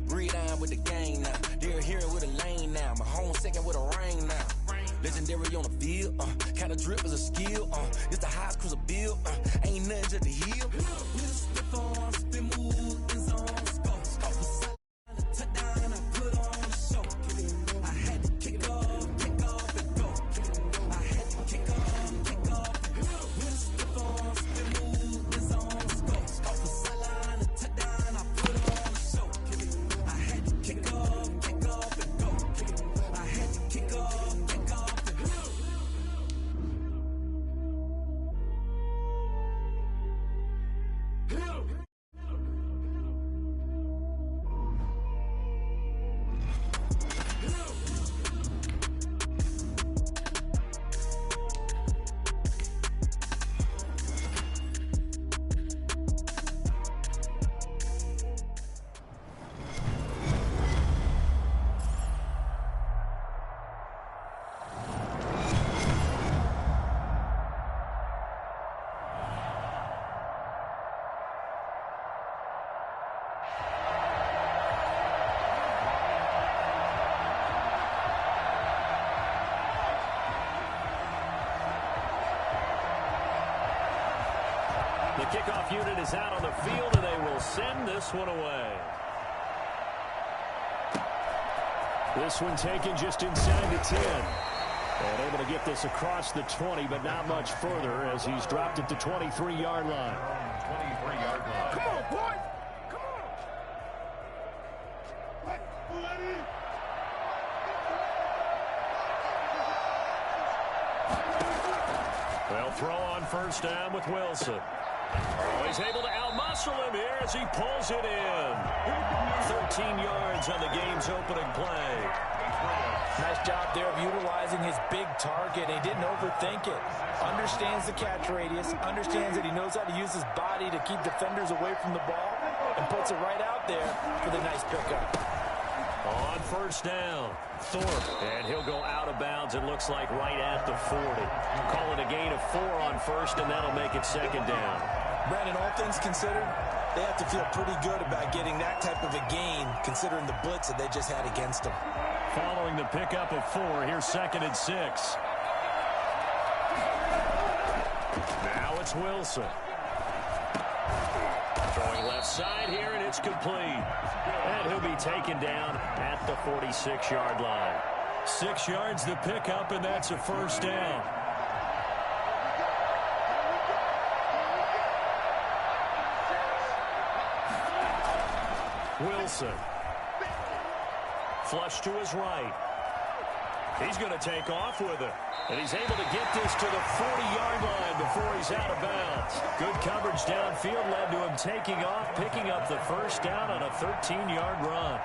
Breathe on with the game now. They're hearing with a lane now. My home second with a rain now. Legendary on the field. Kind of drip is a skill. It's the highest cruiser bill. Ain't nothing just to heal. Step on, spin move, in zone, scope. Touchdown, I put on a show. I had to kick off and go. I had to kick off and go. With step on, spin move, in zone, scope. Sideline, a touchdown, I put on a show. I had to kick off and go. I had to kick off and go. The kickoff unit is out on the field, and they will send this one away. This one taken just inside the 10. And able to get this across the 20, but not much further as he's dropped it to 23-yard line. 23-yard line. Come on, boy! Come on! They'll throw on first down with Wilson. Oh, he's able to outmuscle him here as he pulls it in. 13 yards on the game's opening play. Nice job there of utilizing his big target. He didn't overthink it. Understands the catch radius. Understands that he knows how to use his body to keep defenders away from the ball. And puts it right out there for the nice pickup. On first down, Thorpe. And he'll go out of bounds, it looks like, right at the 40. Call it a gain of 4 on first, and that'll make it second down. Brandon, all things considered, they have to feel pretty good about getting that type of a gain, considering the blitz that they just had against them. Following the pickup of 4, here's second and 6. Now it's Wilson. Throwing left side here, and it's complete. And he'll be taken down at the 46-yard line. 6 yards the pickup, and that's a first down. Wilson. Flush to his right. He's going to take off with it. And he's able to get this to the 40-yard line before he's out of bounds. Good coverage downfield led to him taking off, picking up the first down on a 13-yard run.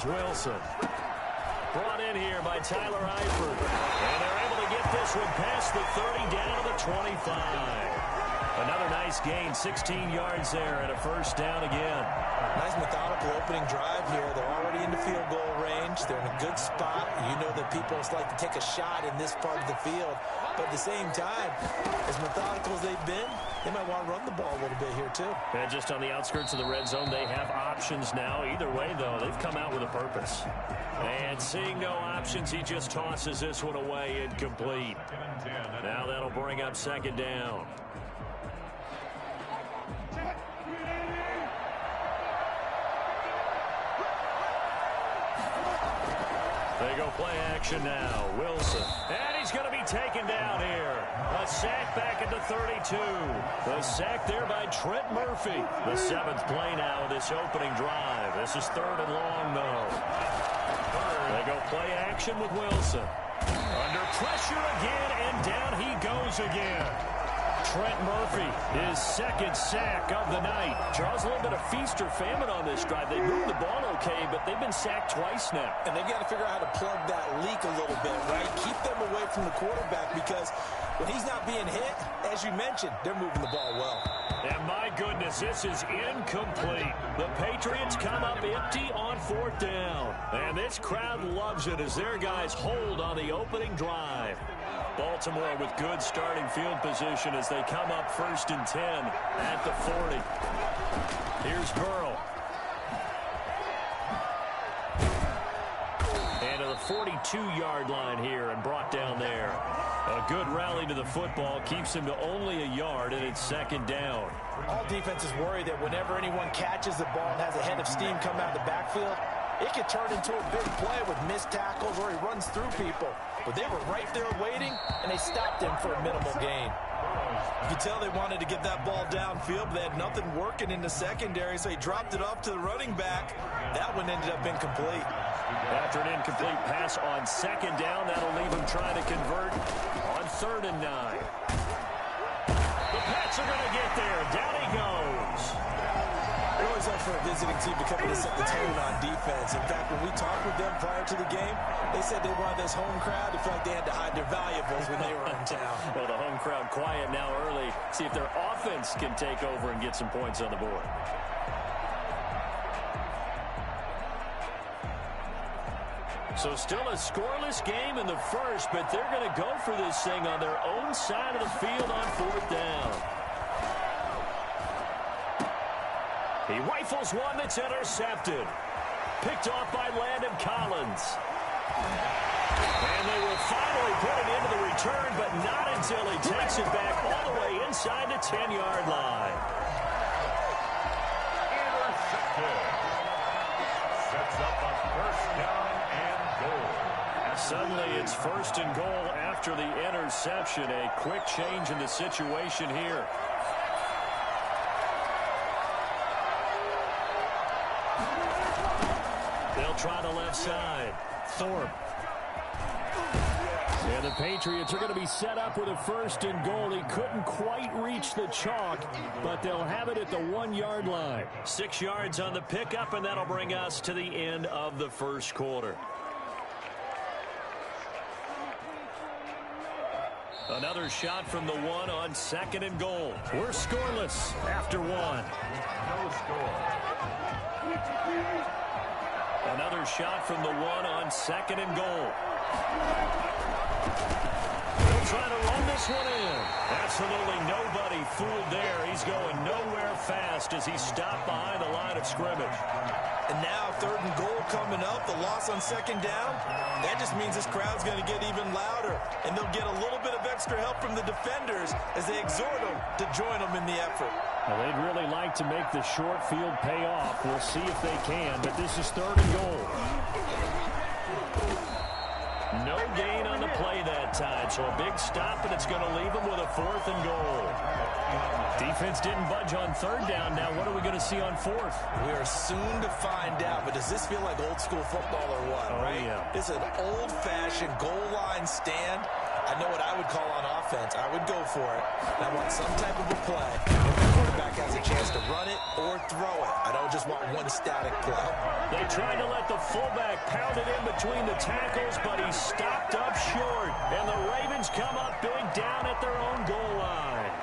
Wilson. Brought in here by Tyler Eifert. And they're able to get this one past the 30 down to the 25. Another nice gain, 16 yards there and a first down again. Nice methodical opening drive here. They're already in the field goal range. They're in a good spot. You know that people like to take a shot in this part of the field. But at the same time, as methodical as they've been, they might want to run the ball a little bit here too. And just on the outskirts of the red zone, they have options now. Either way, though, they've come out with a purpose. And seeing no options, he just tosses this one away incomplete. Now that'll bring up second down. They go play action now. Wilson. And he's going to be taken down here. A sack back at the 32. The sack there by Trent Murphy. The 7th play now of this opening drive. This is 3rd and long, though. They go play action with Wilson. Under pressure again, and down he goes again. Trent Murphy, his 2nd sack of the night. Charles, a little bit of feast or famine on this drive. They moved the ball okay, but they've been sacked twice now. And they've got to figure out how to plug that leak a little bit, right? Keep them away from the quarterback because when he's not being hit, as you mentioned, they're moving the ball well. And my goodness, this is incomplete. The Patriots come up empty on 4th down. And this crowd loves it as their guys hold on the opening drive. Baltimore with good starting field position as they come up 1st and 10 at the 40. Here's Burrow. And to the 42-yard line here and brought down there. A good rally to the football keeps him to only a yard, and it's 2nd down. All defenses worry that whenever anyone catches the ball and has a head of steam come out of the backfield, it could turn into a big play with missed tackles or he runs through people. But they were right there waiting, and they stopped him for a minimal gain. You could tell they wanted to get that ball downfield, but they had nothing working in the secondary, so he dropped it off to the running back. That one ended up incomplete. After an incomplete pass on 2nd down, that'll leave him trying to convert on 3rd and 9. The Pats are going to get there. Down he goes. It always up for a visiting team to come in and set the tone on defense. In fact, when we talked with them prior to the game, they said they wanted this home crowd to feel like they had to hide their valuables when they were in town. Well, the home crowd quiet now early. See if their offense can take over and get some points on the board. So still a scoreless game in the first, but they're going to go for this thing on their own side of the field on 4th down. He rifles one that's intercepted. Picked off by Landon Collins. And they will finally put it into the return, but not until he takes it back all the way inside the 10-yard line. Intercepted. Sets up a 1st down and goal. Suddenly it's 1st and goal after the interception. A quick change in the situation here. They'll try the left side. Thorpe. And the Patriots are going to be set up with a 1st and goal. He couldn't quite reach the chalk, but they'll have it at the 1-yard line. 6 yards on the pickup, and that'll bring us to the end of the first quarter. Another shot from the 1 on 2nd and goal. We're scoreless after 1. No score. Another shot from the 1 on 2nd and goal. They'll try to run this one in. Absolutely nobody fooled there. He's going nowhere fast as he's stopped behind the line of scrimmage. And now 3rd and goal coming up. The loss on 2nd down. That just means this crowd's going to get even louder. And they'll get a little bit of extra help from the defenders as they exhort them to join them in the effort. Well, they'd really like to make the short field pay off. We'll see if they can, but this is 3rd and goal. No gain on the play that time, so a big stop, and it's going to leave them with a 4th and goal. Defense didn't budge on 3rd down. Now what are we going to see on 4th? We are soon to find out, but does this feel like old school football or what, right? Yeah. This is an old-fashioned goal line stand. I know what I would call on offense. I would go for it. And I want some type of a play where the quarterback has a chance to run it or throw it. I don't just want one static play. They tried to let the fullback pound it in between the tackles, but he stopped up short. And the Ravens come up big down at their own goal line.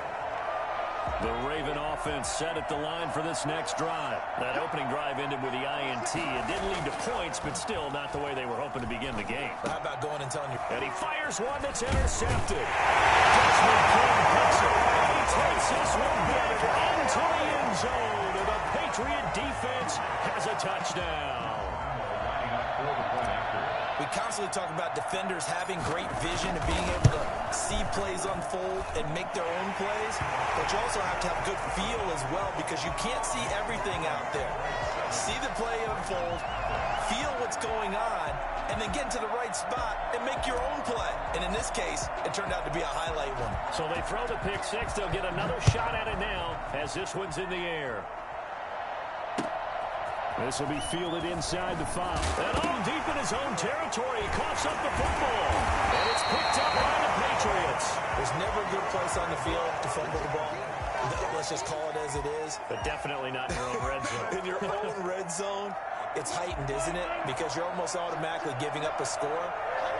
The Raven offense set at the line for this next drive. That opening drive ended with the INT. It didn't lead to points, but still not the way they were hoping to begin the game. How about going and telling you? And he fires one that's intercepted. Desmond King picks it. He takes this one back into the end zone. And the Patriot defense has a touchdown. We constantly talk about defenders having great vision and being able to see plays unfold and make their own plays, but you also have to have good feel as well because you can't see everything out there. See the play unfold, feel what's going on, and then get into the right spot and make your own play. And in this case, it turned out to be a highlight one. So they throw the pick six. They'll get another shot at it now as this one's in the air. This will be fielded inside the 5. And deep in his own territory, he coughs up the football. And it's picked up by the Patriots. There's never a good place on the field to fumble the ball. Let's just call it as it is. But definitely not in your own red zone. In your own red zone, it's heightened, isn't it? Because you're almost automatically giving up a score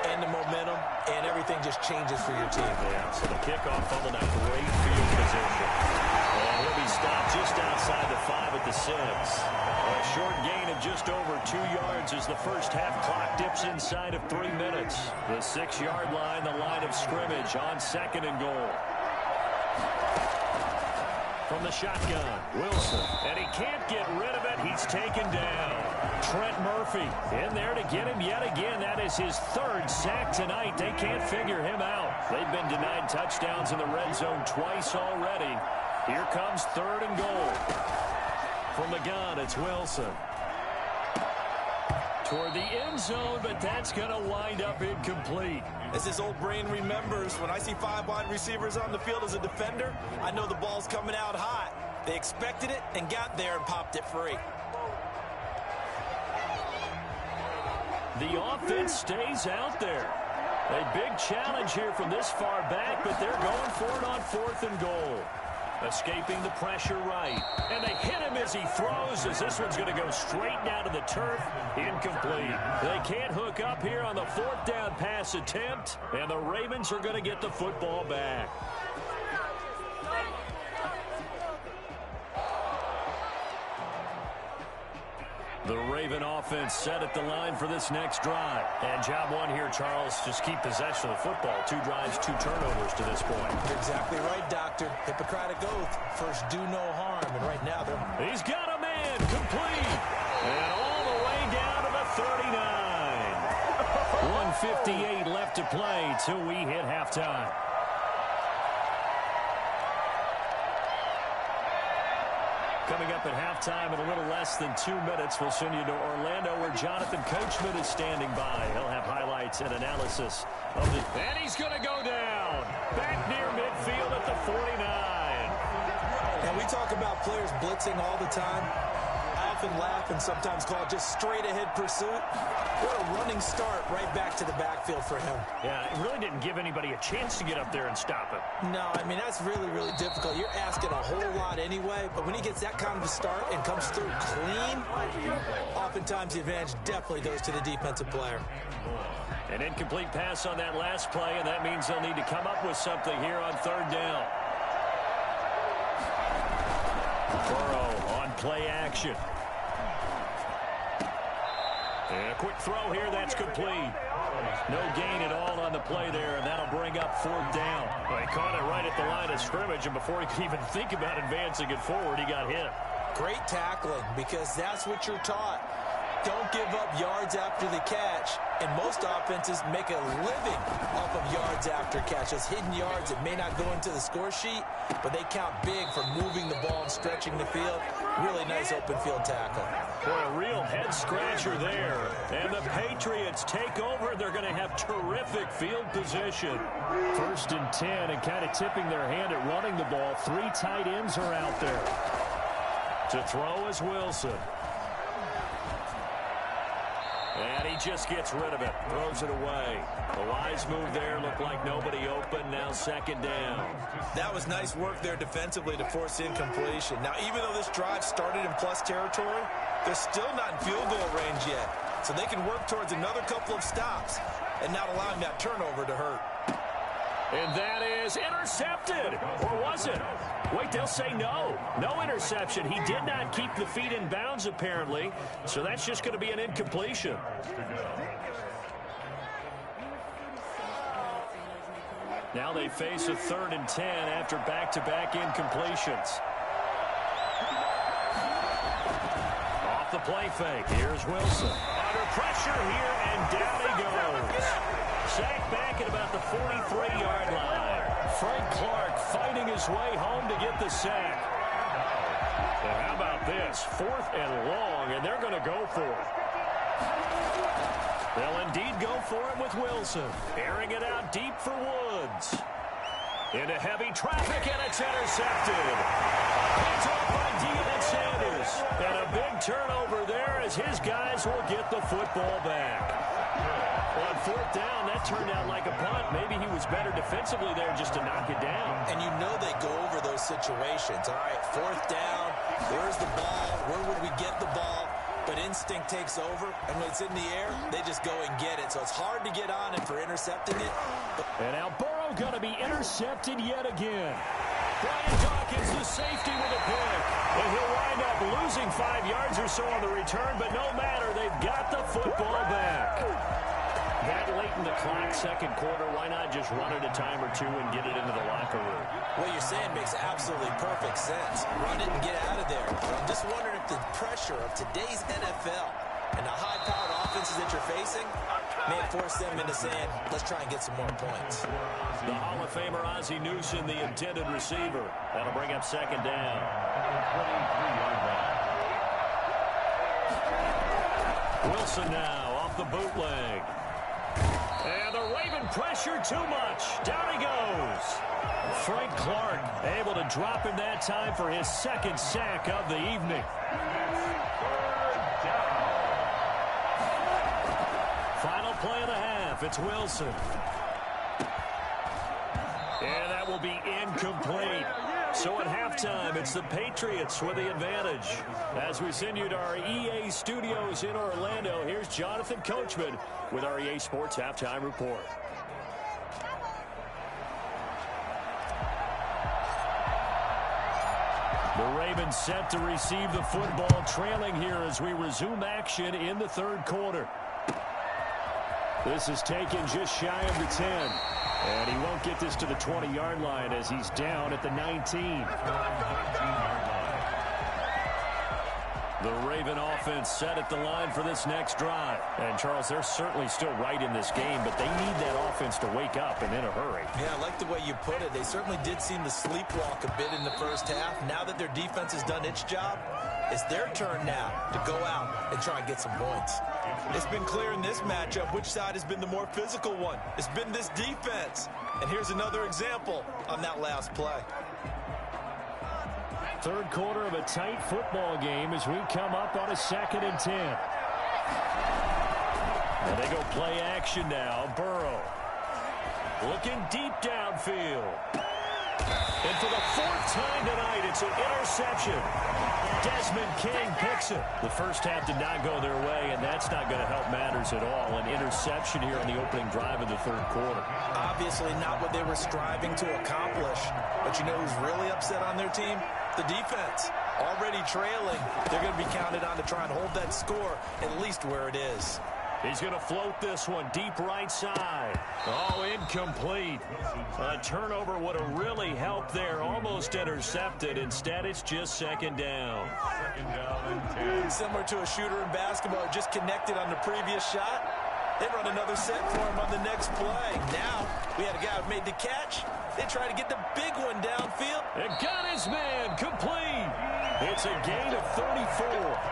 and the momentum, and everything just changes for your team. Yeah, so the kickoff fumbled at great field position. And he'll be stopped just outside the 5 at the 6. A short gain of just over 2 yards as the first half clock dips inside of 3 minutes. The 6-yard line, the line of scrimmage on 2nd and goal. From the shotgun, Wilson. And he can't get rid of it. He's taken down. Trent Murphy in there to get him yet again. That is his 3rd sack tonight. They can't figure him out. They've been denied touchdowns in the red zone twice already. Here comes 3rd and goal. From the gun, it's Wilson. Toward the end zone, but that's going to wind up incomplete. As his old brain remembers, when I see 5 wide receivers on the field as a defender, I know the ball's coming out hot. They expected it and got there and popped it free. The offense stays out there. A big challenge here from this far back, but they're going for it on 4th and goal. Escaping the pressure right. And they hit him as he throws, as this one's going to go straight down to the turf. Incomplete. They can't hook up here on the 4th down pass attempt, and the Ravens are going to get the football back. The Raven offense set at the line for this next drive. And job one here, Charles, just keep possession of the football. 2 drives, 2 turnovers to this point. You're exactly right, Doctor. Hippocratic oath. First, do no harm. And right now, they're... He's got a man. Complete. And all the way down to the 39. 1:58 left to play till we hit halftime. Coming up at halftime in a little less than 2 minutes, we'll send you to Orlando where Jonathan Coachman is standing by. He'll have highlights and analysis of the... And he's going to go down. Back near midfield at the 49. And we talk about players blitzing all the time. I often laugh and sometimes call it just straight-ahead pursuit. What a running start right back to the backfield for him. Yeah, it really didn't give anybody a chance to get up there and stop him. No, I mean, that's really, really difficult. You're asking a whole lot anyway, but when he gets that kind of a start and comes through clean, oftentimes the advantage definitely goes to the defensive player. An incomplete pass on that last play, and that means they'll need to come up with something here on 3rd down. Burrow on play action. And a quick throw here, that's complete. No gain at all on the play there, and that'll bring up 4th down. Well, he caught it right at the line of scrimmage, and before he could even think about advancing it forward, he got hit. Great tackling, because that's what you're taught. Don't give up yards after the catch, and most offenses make a living off of yards after catch. Those hidden yards that may not go into the score sheet, but they count big for moving the ball and stretching the field. Really nice open field tackle. Boy, a real head-scratcher there. And the Patriots take over. They're going to have terrific field position. 1st and 10, and kind of tipping their hand at running the ball. 3 tight ends are out there. To throw is Wilson. And he just gets rid of it. Throws it away. A wise move there. Looked like nobody open. Now 2nd down. That was nice work there defensively to force incompletion. Now, even though this drive started in plus territory, they're still not in field goal range yet. So they can work towards another couple of stops and not allowing that turnover to hurt. And that is intercepted. Or was it? Wait, they'll say no. No interception. He did not keep the feet in bounds, apparently. So that's just going to be an incompletion. Now they face a 3rd and 10 after back-to-back incompletions. Off the play fake. Here's Wilson. Under pressure here, and down he goes. Sacked back at about the 43-yard line. Frank Clark fighting his way home to get the sack. And how about this? 4th and long, and they're going to go for it. They'll indeed go for it with Wilson. Airing it out deep for Woods. Into heavy traffic, and it's intercepted. Picked off by Deion Sanders. And a big turnover there as his guys will get the football back. On 4th down, that turned out like a punt. Maybe he was better defensively there just to knock it down. And you know they go over those situations. All right, 4th down, where's the ball? Where would we get the ball? But instinct takes over, and when it's in the air, they just go and get it. So it's hard to get on him for intercepting it. And now Burrow going to be intercepted yet again. Brian Dawkins, the safety, with a pick. And he'll wind up losing 5 yards or so on the return, but no matter, they've got the football back. That late in the clock, 2nd quarter, why not just run it a time or two and get it into the locker room? What you're saying makes absolutely perfect sense. Run it and get out of there. I'm just wondering if the pressure of today's NFL and the high-powered offenses that you're facing may force them into saying, let's try and get some more points. The Hall of Famer Ozzie Newsome, the intended receiver. That'll bring up 2nd down. Wilson now off the bootleg. And the Raven pressure too much. Down he goes. Frank Clark able to drop him that time for his 2nd sack of the evening. Final play of the half. It's Wilson. And that will be incomplete. So at halftime, it's the Patriots with the advantage. As we send you to our EA studios in Orlando, here's Jonathan Coachman with our EA Sports Halftime Report. The Ravens set to receive the football, trailing here as we resume action in the 3rd quarter. This is taken just shy of the 10. And he won't get this to the 20-yard line as he's down at the 19. The Raven offense set at the line for this next drive. And, Charles, they're certainly still right in this game, but they need that offense to wake up and in a hurry. Yeah, I like the way you put it. They certainly did seem to sleepwalk a bit in the 1st half. Now that their defense has done its job, it's their turn now to go out and try and get some points. It's been clear in this matchup which side has been the more physical one. It's been this defense. And here's another example on that last play. 3rd quarter of a tight football game as we come up on a 2nd and 10. And they go play action now. Burrow looking deep downfield. And for the 4th time tonight, it's an interception. Desmond King picks it. The 1st half did not go their way, and that's not going to help matters at all. An interception here on the opening drive of the 3rd quarter. Obviously not what they were striving to accomplish. But you know who's really upset on their team? The defense. already trailing, they're going to be counted on to try and hold that score at least where it is. He's going to float this one deep right side. Oh, incomplete. A turnover would have really helped there. Almost intercepted. Instead, it's just second down. Second down and 10. Similar to a shooter in basketball, just connected on the previous shot. They run another set for him on the next play. Now, we had a guy who made the catch. They try to get the big one downfield. It got his man complete. It's a gain of 34.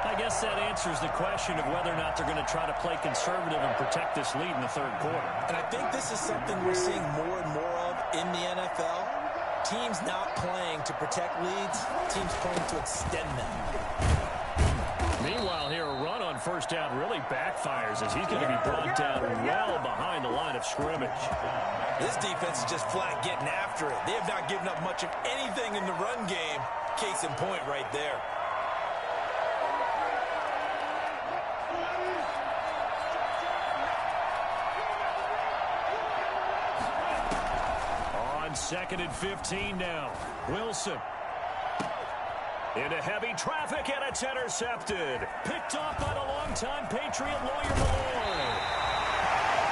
I guess that answers the question of whether or not they're going to try to play conservative and protect this lead in the third quarter. And I think this is something we're seeing more and more of in the NFL. Teams not playing to protect leads, teams playing to extend them. Meanwhile, here a run on first down really backfires as he's going to be brought down well behind the line of scrimmage. This defense is just flat getting after it. They have not given up much of anything in the run game. Case in point right there. On 2nd and 15 now. Wilson. Into heavy traffic, and it's intercepted. Picked off by the longtime Patriot Lawyer Malloy.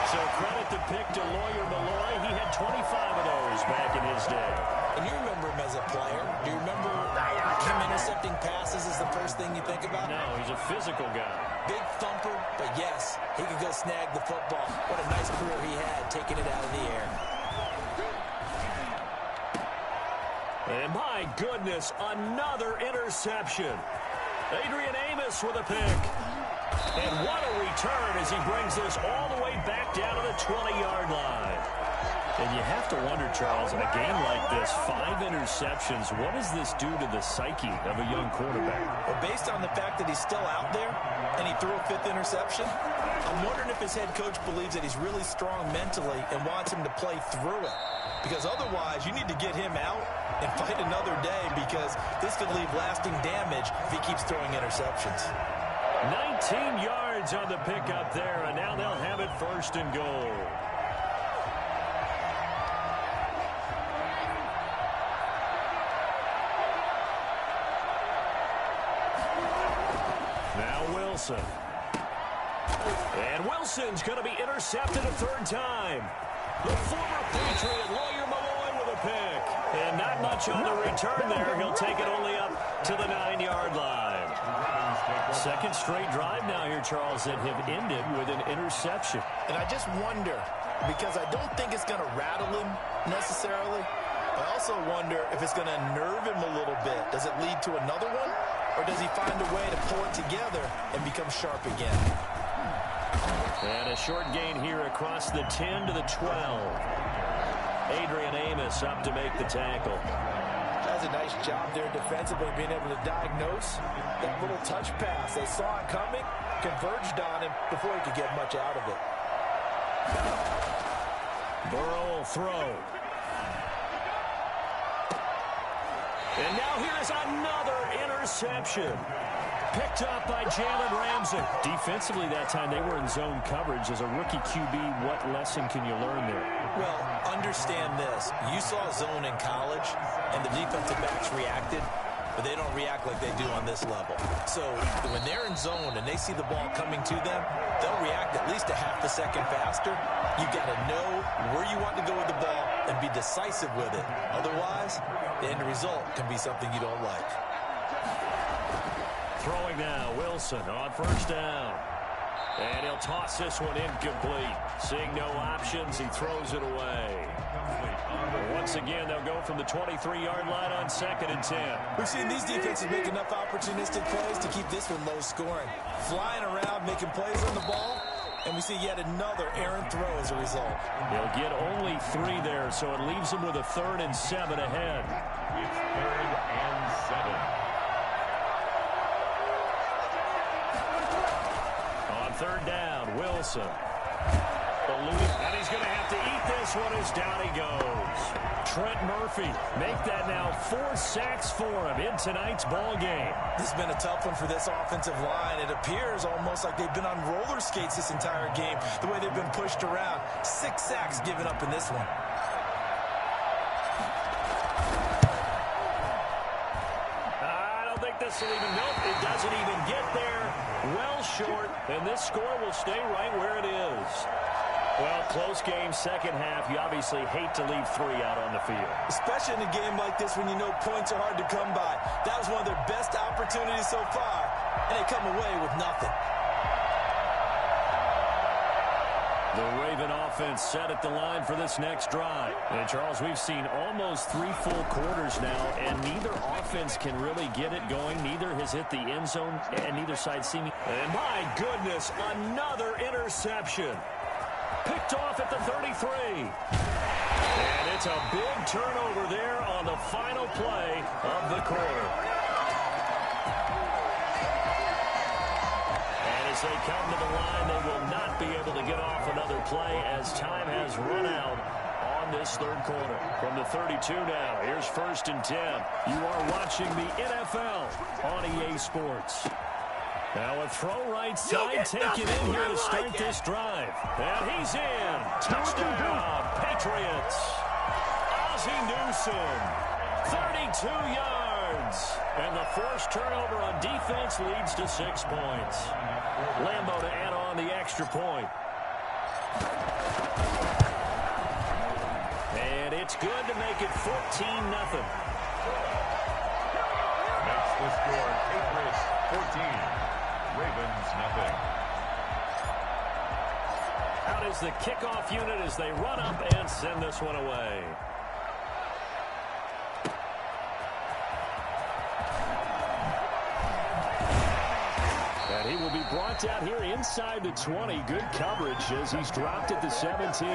So credit the pick to Lawyer Malloy. He had 25 of those back in his day. And you remember him as a player. Do you remember him intercepting passes is the first thing you think about? No, he's a physical guy. Big thumper, but yes, he could go snag the football. What a nice career he had, taking it out of the air. And my goodness, another interception. Adrian Amos with a pick. And what a return as he brings this all the way back down to the 20-yard line. And you have to wonder, Charles, in a game like this, 5 interceptions, what does this do to the psyche of a young quarterback? Well, based on the fact that he's still out there and he threw a 5th interception, I'm wondering if his head coach believes that he's really strong mentally and wants him to play through it. Because otherwise, you need to get him out and fight another day, because this could leave lasting damage if he keeps throwing interceptions. 19 yards on the pickup there, and now they'll have it 1st and goal. Now Wilson. And Wilson's going to be intercepted a 3rd time. The former Patriot Lawyer Malloy with a pick. And not much on the return there. He'll take it only up to the 9-yard line. 2nd straight drive now here, Charles, that have ended with an interception. And I just wonder, because I don't think it's going to rattle him necessarily. I also wonder if it's going to nerve him a little bit. Does it lead to another one? Or does he find a way to pull it together and become sharp again? And a short gain here across the 10 to the 12. Adrian Amos up to make the tackle. Does a nice job there defensively, being able to diagnose that little touch pass. They saw it coming, converged on him before he could get much out of it. Burrow will throw. And now here's another interception. Picked up by Jalen Ramsey. Defensively that time, they were in zone coverage. As a rookie QB, what lesson can you learn there? Well, understand this. You saw zone in college, and the defensive backs reacted, but they don't react like they do on this level. So when they're in zone and they see the ball coming to them, they'll react at least a half a second faster. You've got to know where you want to go with the ball and be decisive with it. Otherwise, the end result can be something you don't like. Throwing now, Wilson on 1st down. And he'll toss this one incomplete. Seeing no options, he throws it away. Once again, they'll go from the 23-yard line on 2nd and 10. We've seen these defenses make enough opportunistic plays to keep this one low scoring. Flying around, making plays on the ball, and we see yet another errant throw as a result. They'll get only 3 there, so it leaves them with a 3rd and 7 ahead. It's 3rd and 7. On 3rd down, Wilson. And he's going to have to eat this one as down he goes. Trent Murphy make that now 4 sacks for him in tonight's ball game. This has been a tough one for this offensive line. It appears almost like they've been on roller skates this entire game, the way they've been pushed around. 6 sacks given up in this one. I don't think the doesn't even get there. Well short, and this score will stay right where it is. Well, close game, second half. You obviously hate to leave 3 out on the field. Especially in a game like this when you know points are hard to come by. That was one of their best opportunities so far, and they come away with nothing. The Raven offense set at the line for this next drive. And, Charles, we've seen almost 3 full quarters now, and neither offense can really get it going. Neither has hit the end zone, and neither side seeming. And, my goodness, another interception. Picked off at the 33. And it's a big turnover there on the final play of the quarter. And as they come to the line, they will not be able to get off another play as time has run out on this third quarter. From the 32 now, here's 1st and 10. You are watching the NFL on EA Sports. Now a throw right side, taken in here to start this drive. And he's in. Touchdown, Patriots. Ozzie Newsome, 32 yards. And the first turnover on defense leads to 6 points. Lambo to add on the extra point. And it's good to make it 14-0. Makes the score Patriots 14. Ravens nothing. Out is the kickoff unit as they run up and send this one away. And he will be brought down here inside the 20. Good coverage as he's dropped at the 17.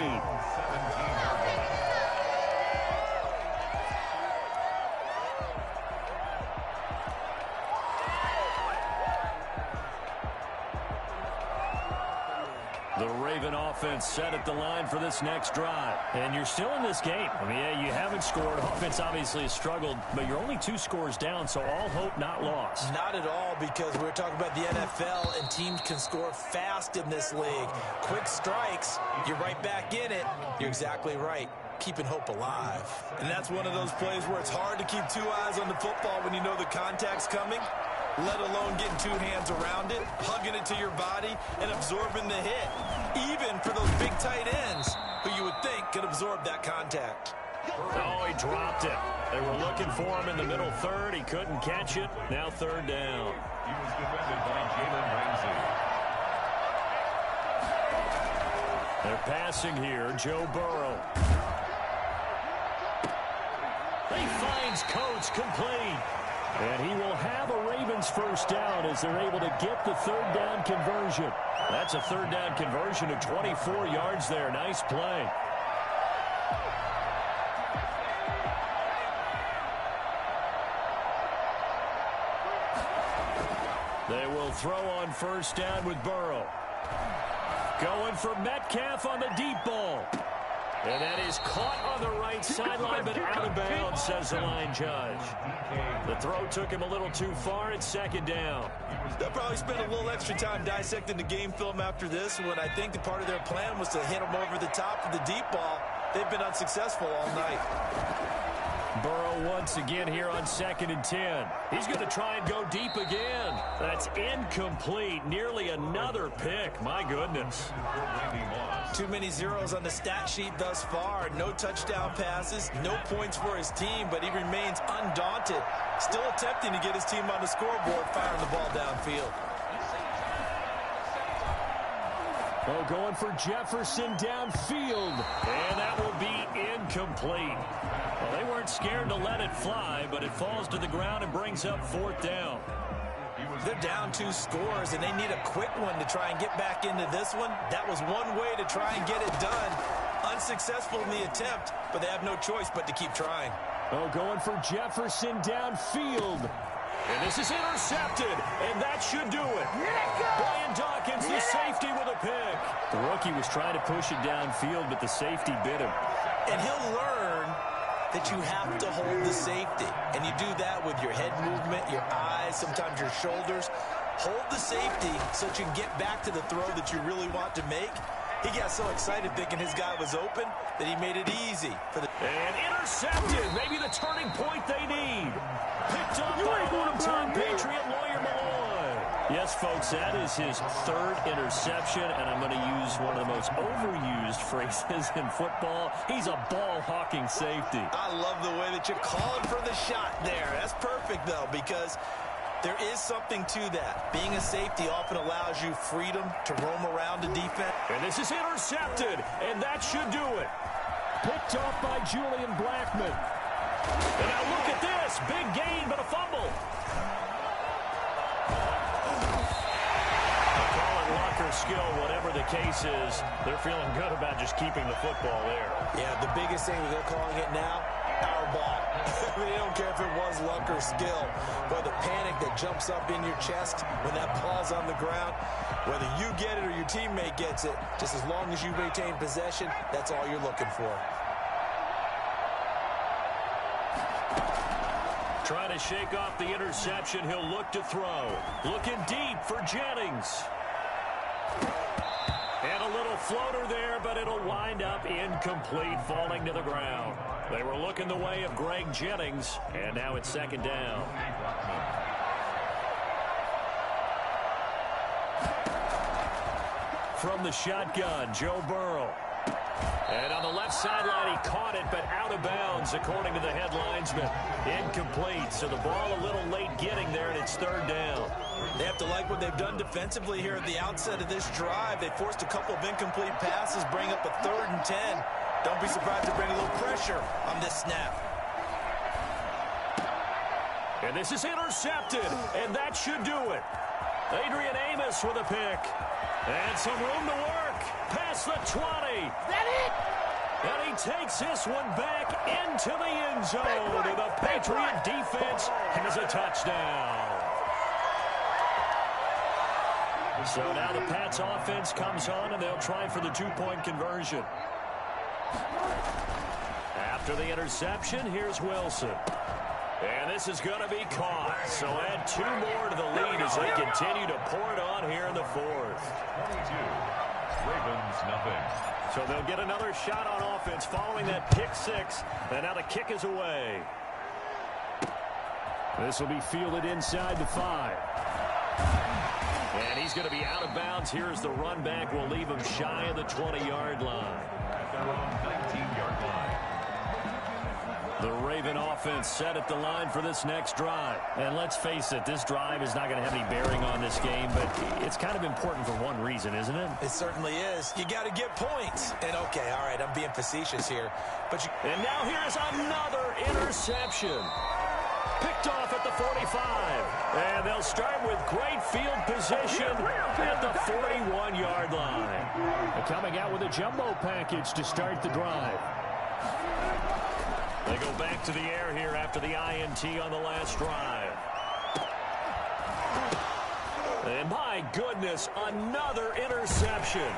The Raven offense set at the line for this next drive. And you're still in this game. I mean, yeah, you haven't scored. Offense obviously has struggled, but you're only 2 scores down, so all hope not lost. Not at all, because we're talking about the NFL, and teams can score fast in this league. Quick strikes, you're right back in it. You're exactly right. Keeping hope alive. And that's one of those plays where it's hard to keep 2 eyes on the football when you know the contact's coming, let alone getting 2 hands around it, hugging it to your body, and absorbing the hit. Even for those big tight ends who you would think could absorb that contact. Oh, he dropped it. They were looking for him in the middle third. He couldn't catch it. Now 3rd down. He was defended by Jalen Ramsey. They're passing here. Joe Burrow. He finds Coates complete. And he will have a Ravens first down as they're able to get the 3rd down conversion. That's a 3rd down conversion of 24 yards there. Nice play. They will throw on 1st down with Burrow. Going for Metcalf on the deep ball. And that is caught on the right sideline, but out of bounds, says the line judge. The throw took him a little too far. It's 2nd down. They'll probably spend a little extra time dissecting the game film after this when I think the part of their plan was to hit him over the top of the deep ball. They've been unsuccessful all night. Burrow once again here on 2nd and 10. He's going to try and go deep again. That's incomplete. Nearly another pick. My goodness. Too many zeros on the stat sheet thus far. No touchdown passes, no points for his team, but he remains undaunted. Still attempting to get his team on the scoreboard, firing the ball downfield. Oh, going for Jefferson downfield. And that will be incomplete. Well, they weren't scared to let it fly, but it falls to the ground and brings up 4th down. They're down 2 scores, and they need a quick one to try and get back into this one. That was one way to try and get it done. Unsuccessful in the attempt, but they have no choice but to keep trying. Oh, going for Jefferson downfield. And this is intercepted, and that should do it. Brian Dawkins, the safety with a pick. The rookie was trying to push it downfield, but the safety bit him. And he'll learn that you have to hold the safety. And you do that with your head movement, your eyes, sometimes your shoulders. Hold the safety so that you can get back to the throw that you really want to make. He got so excited thinking his guy was open that he made it easy. And intercepted. Maybe the turning point they need. Picked up by a long-time Patriot, Lawyer Malloy. Yes, folks, that is his third interception, and I'm going to use one of the most overused phrases in football. He's a ball-hawking safety. I love the way that you called for the shot there. That's perfect, though, because there is something to that. Being a safety often allows you freedom to roam around the defense. And this is intercepted, and that should do it. Picked off by Julian Blackman. And now look at this. Big gain, but a fumble. Skill, whatever the case is, they're feeling good about just keeping the football there. Yeah, the biggest thing they're calling it now, our ball. They don't care if it was luck or skill, but the panic that jumps up in your chest when that ball's on the ground, whether you get it or your teammate gets it, just as long as you retain possession, that's all you're looking for. Trying to shake off the interception, he'll look to throw. Looking deep for Jennings. And a little floater there, but it'll wind up incomplete, falling to the ground. They were looking the way of Greg Jennings, and now it's second down. From the shotgun, Joe Burrow. And on the left sideline, he caught it, but out of bounds, according to the head linesman. Incomplete, so the ball a little late getting there, and it's third down. They have to like what they've done defensively here at the outset of this drive. They forced a couple of incomplete passes, bring up a 3rd and 10. Don't be surprised to bring a little pressure on this snap. And this is intercepted, and that should do it. Adrian Amos with a pick. And some room to work. Past the 20. That it? And he takes this one back into the end zone. And the Patriot defense has a touchdown. So now the Pats offense comes on, and they'll try for the 2-point conversion. After the interception, here's Wilson. And this is going to be caught. So add 2 more to the lead as they continue to pour it on here in the 4th. 22. Ravens, nothing. So they'll get another shot on offense following that pick 6. And now the kick is away. This will be fielded inside the 5. And he's going to be out of bounds. Here's the run back. We'll leave him shy of the 20-yard line. At their own 19-yard line. The Raven offense set at the line for this next drive. And let's face it, this drive is not going to have any bearing on this game, but it's kind of important for one reason, isn't it? It certainly is. You got to get points. And okay, all right, I'm being facetious here. But and now here's another interception. Picked off at the 45. And they'll start with great field position at the 41-yard line. They're coming out with a jumbo package to start the drive. They go back to the air here after the INT on the last drive. And my goodness, another interception.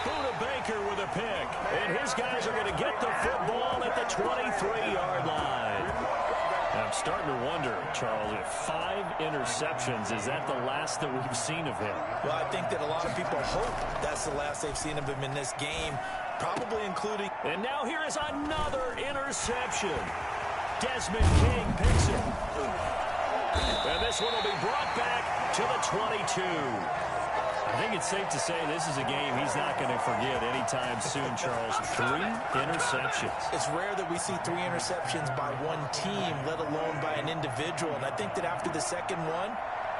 Buda Baker with a pick. And his guys are going to get the football at the 23-yard line. I'm starting to wonder, Charles, if 5 interceptions, is that the last that we've seen of him? Well, I think that a lot of people hope that's the last they've seen of him in this game, probably including... And now here is another interception. Desmond King picks it. And this one will be brought back to the 22. I think it's safe to say this is a game he's not going to forget anytime soon, Charles. 3 interceptions. It's rare that we see 3 interceptions by one team, let alone by an individual. And I think that after the second one,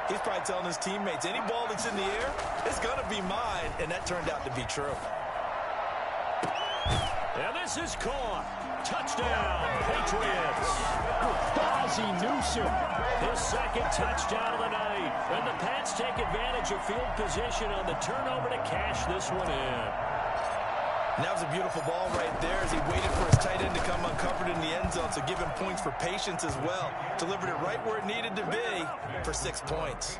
he's probably telling his teammates, any ball that's in the air, it's going to be mine. And that turned out to be true. And this is caught. Touchdown, Patriots. Ozzie Newsome, his second touchdown of the night. And the Pats take advantage of field position on the turnover to cash this one in. And that was a beautiful ball right there as he waited for his tight end to come uncovered in the end zone, so give him points for patience as well. Delivered it right where it needed to be for 6 points.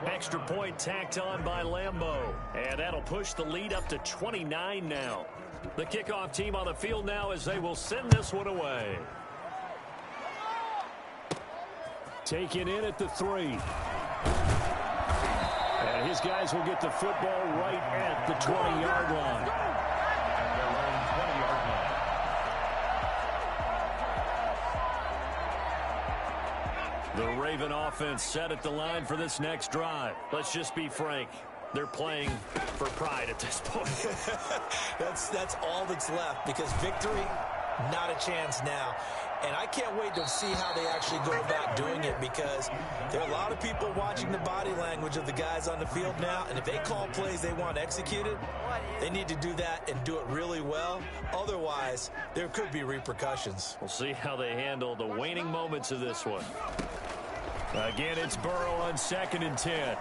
Extra point tacked on by Lambeau. And that'll push the lead up to 29 now. The kickoff team on the field now as they will send this one away. Taken in at the 3. And his guys will get the football right at the 20-yard line. At their own 20-yard line. The Raven offense set at the line for this next drive. Let's just be frank. They're playing for pride at this point. That's all that's left, because victory, not a chance now. And I can't wait to see how they actually go about doing it, because there are a lot of people watching the body language of the guys on the field now, and if they call plays they want executed, they need to do that and do it really well. Otherwise, there could be repercussions. We'll see how they handle the waning moments of this one. Again, it's Burrow on 2nd and 10.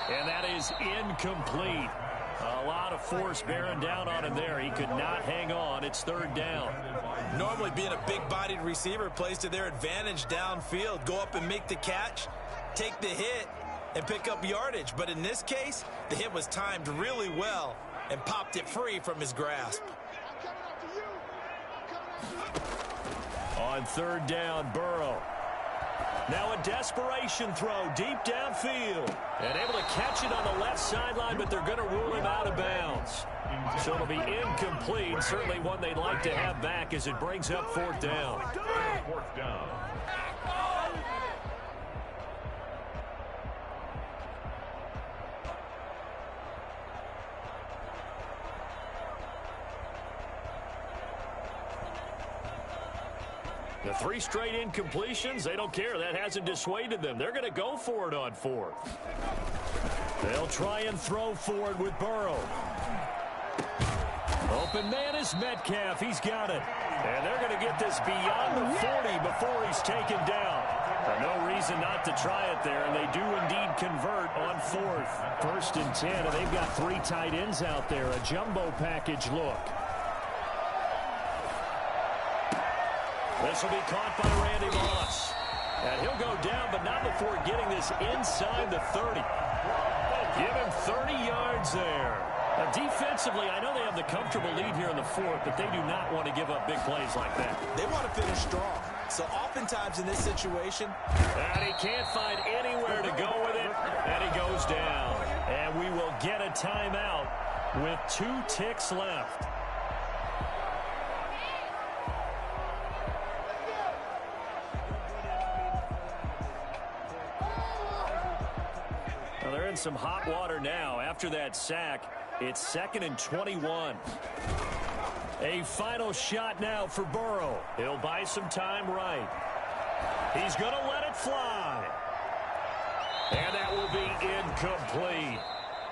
And that is incomplete. A lot of force bearing down on him there. He could not hang on. It's 3rd down. Normally, being a big-bodied receiver plays to their advantage downfield. Go up and make the catch, take the hit, and pick up yardage. But in this case, the hit was timed really well and popped it free from his grasp. On 3rd down, Burrow. Now a desperation throw deep downfield. And able to catch it on the left sideline, but they're going to rule him out of bounds. So it'll be incomplete. Certainly one they'd like to have back as it brings up 4th down. 4th down. The 3 straight incompletions, they don't care. That hasn't dissuaded them. They're going to go for it on 4th. They'll try and throw for it with Burrow. Open man is Metcalf. He's got it. And they're going to get this beyond the 40 before he's taken down. No reason not to try it there, and they do indeed convert on 4th. 1st and 10, and they've got 3 tight ends out there. A jumbo package look. This will be caught by Randy Moss. And he'll go down, but not before getting this inside the 30. Give him 30 yards there. Now, defensively, I know they have the comfortable lead here in the 4th, but they do not want to give up big plays like that. They want to finish strong. So oftentimes in this situation, and he can't find anywhere to go with it, and he goes down. And we will get a timeout with 2 ticks left. They're in some hot water now. After that sack, it's 2nd and 21. A final shot now for Burrow. He'll buy some time right. He's going to let it fly. And that will be incomplete.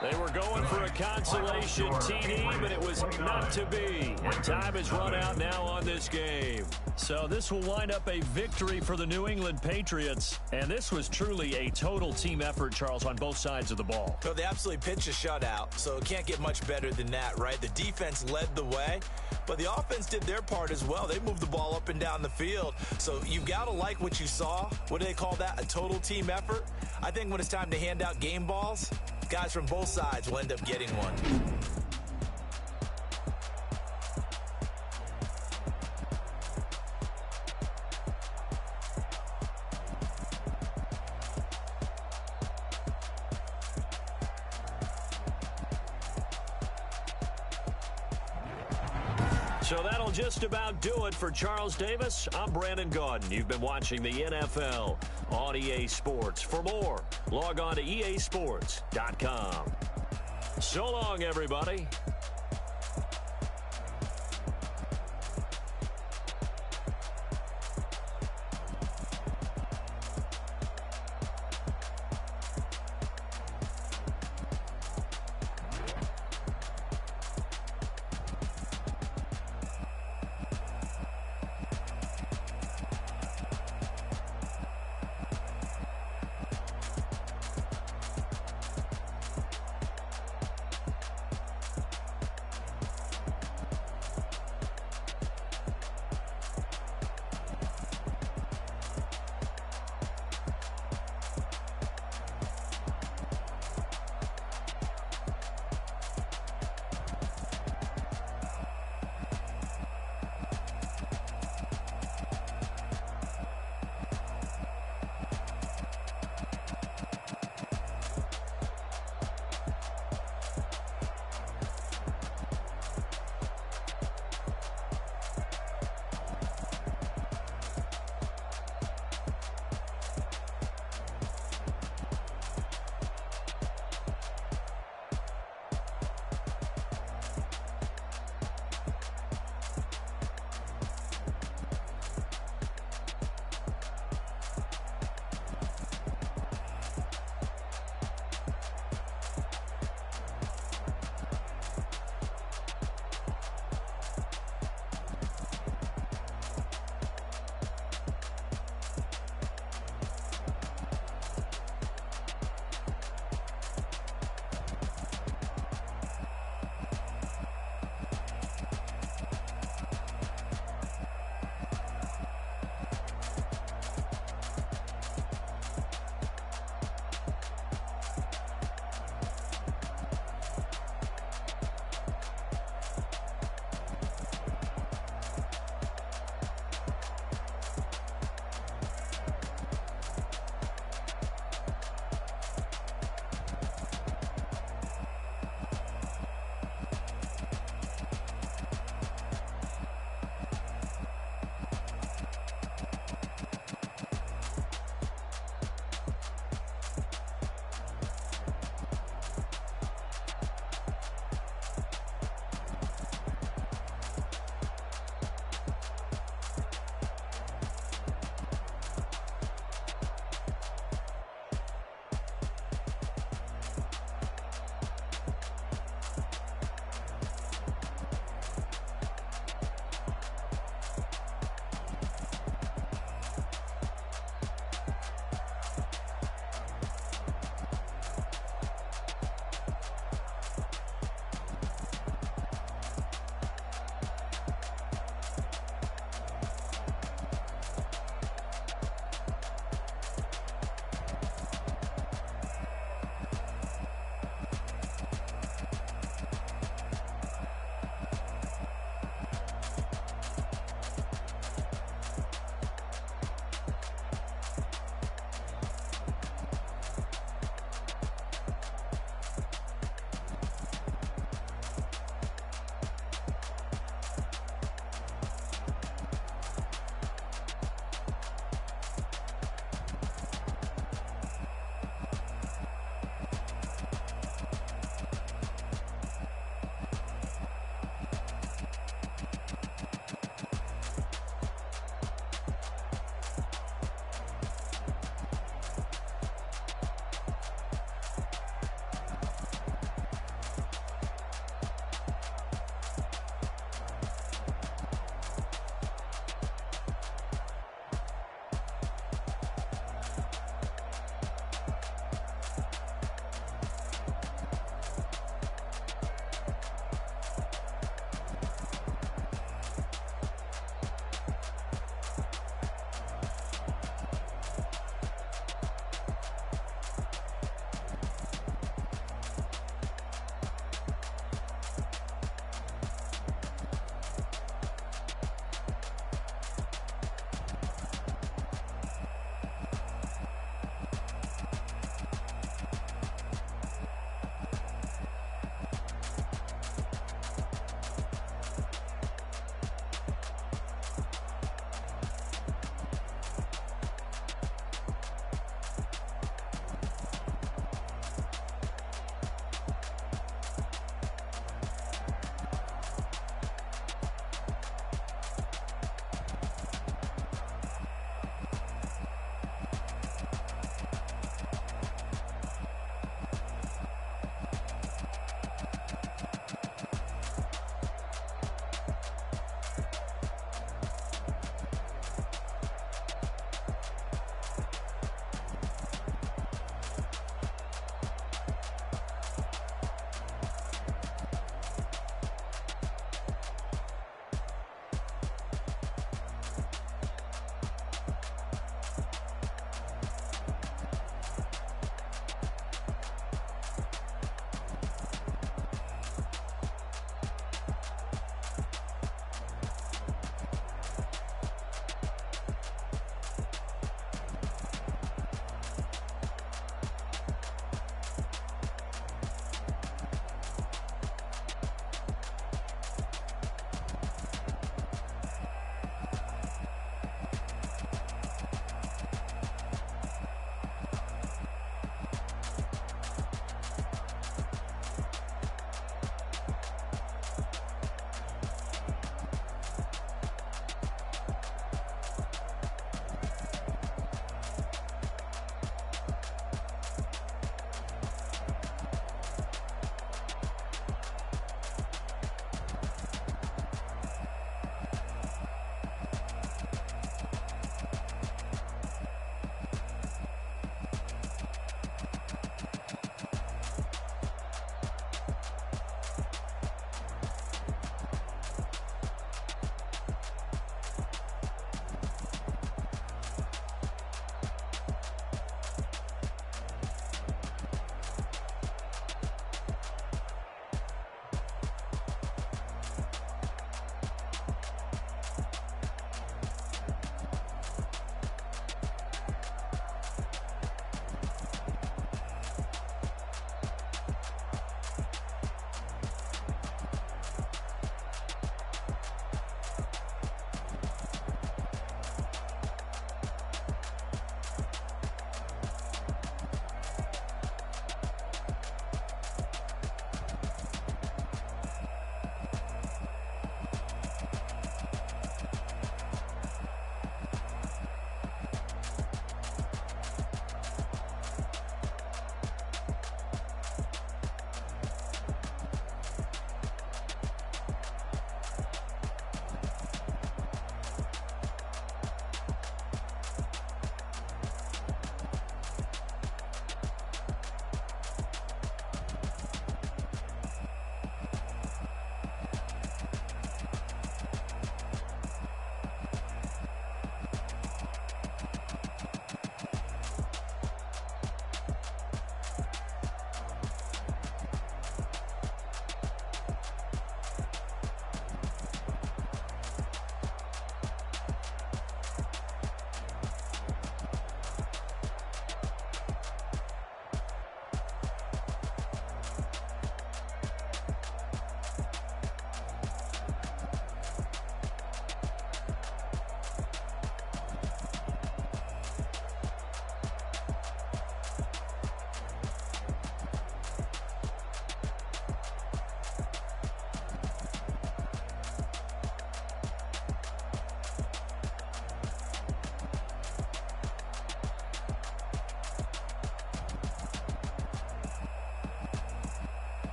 They were going for a consolation TD, but it was not to be. And time has run out now on this game. So this will wind up a victory for the New England Patriots. And this was truly a total team effort, Charles, on both sides of the ball. So they absolutely pitched a shutout, so it can't get much better than that, right? The defense led the way, but the offense did their part as well. They moved the ball up and down the field. So you've got to like what you saw. What do they call that? A total team effort? I think when it's time to hand out game balls, guys from both sides will end up getting one. So that'll just about do it for Charles Davis. I'm Brandon Gaudin. You've been watching the NFL on EA Sports. For more, log on to easports.com. So long, everybody.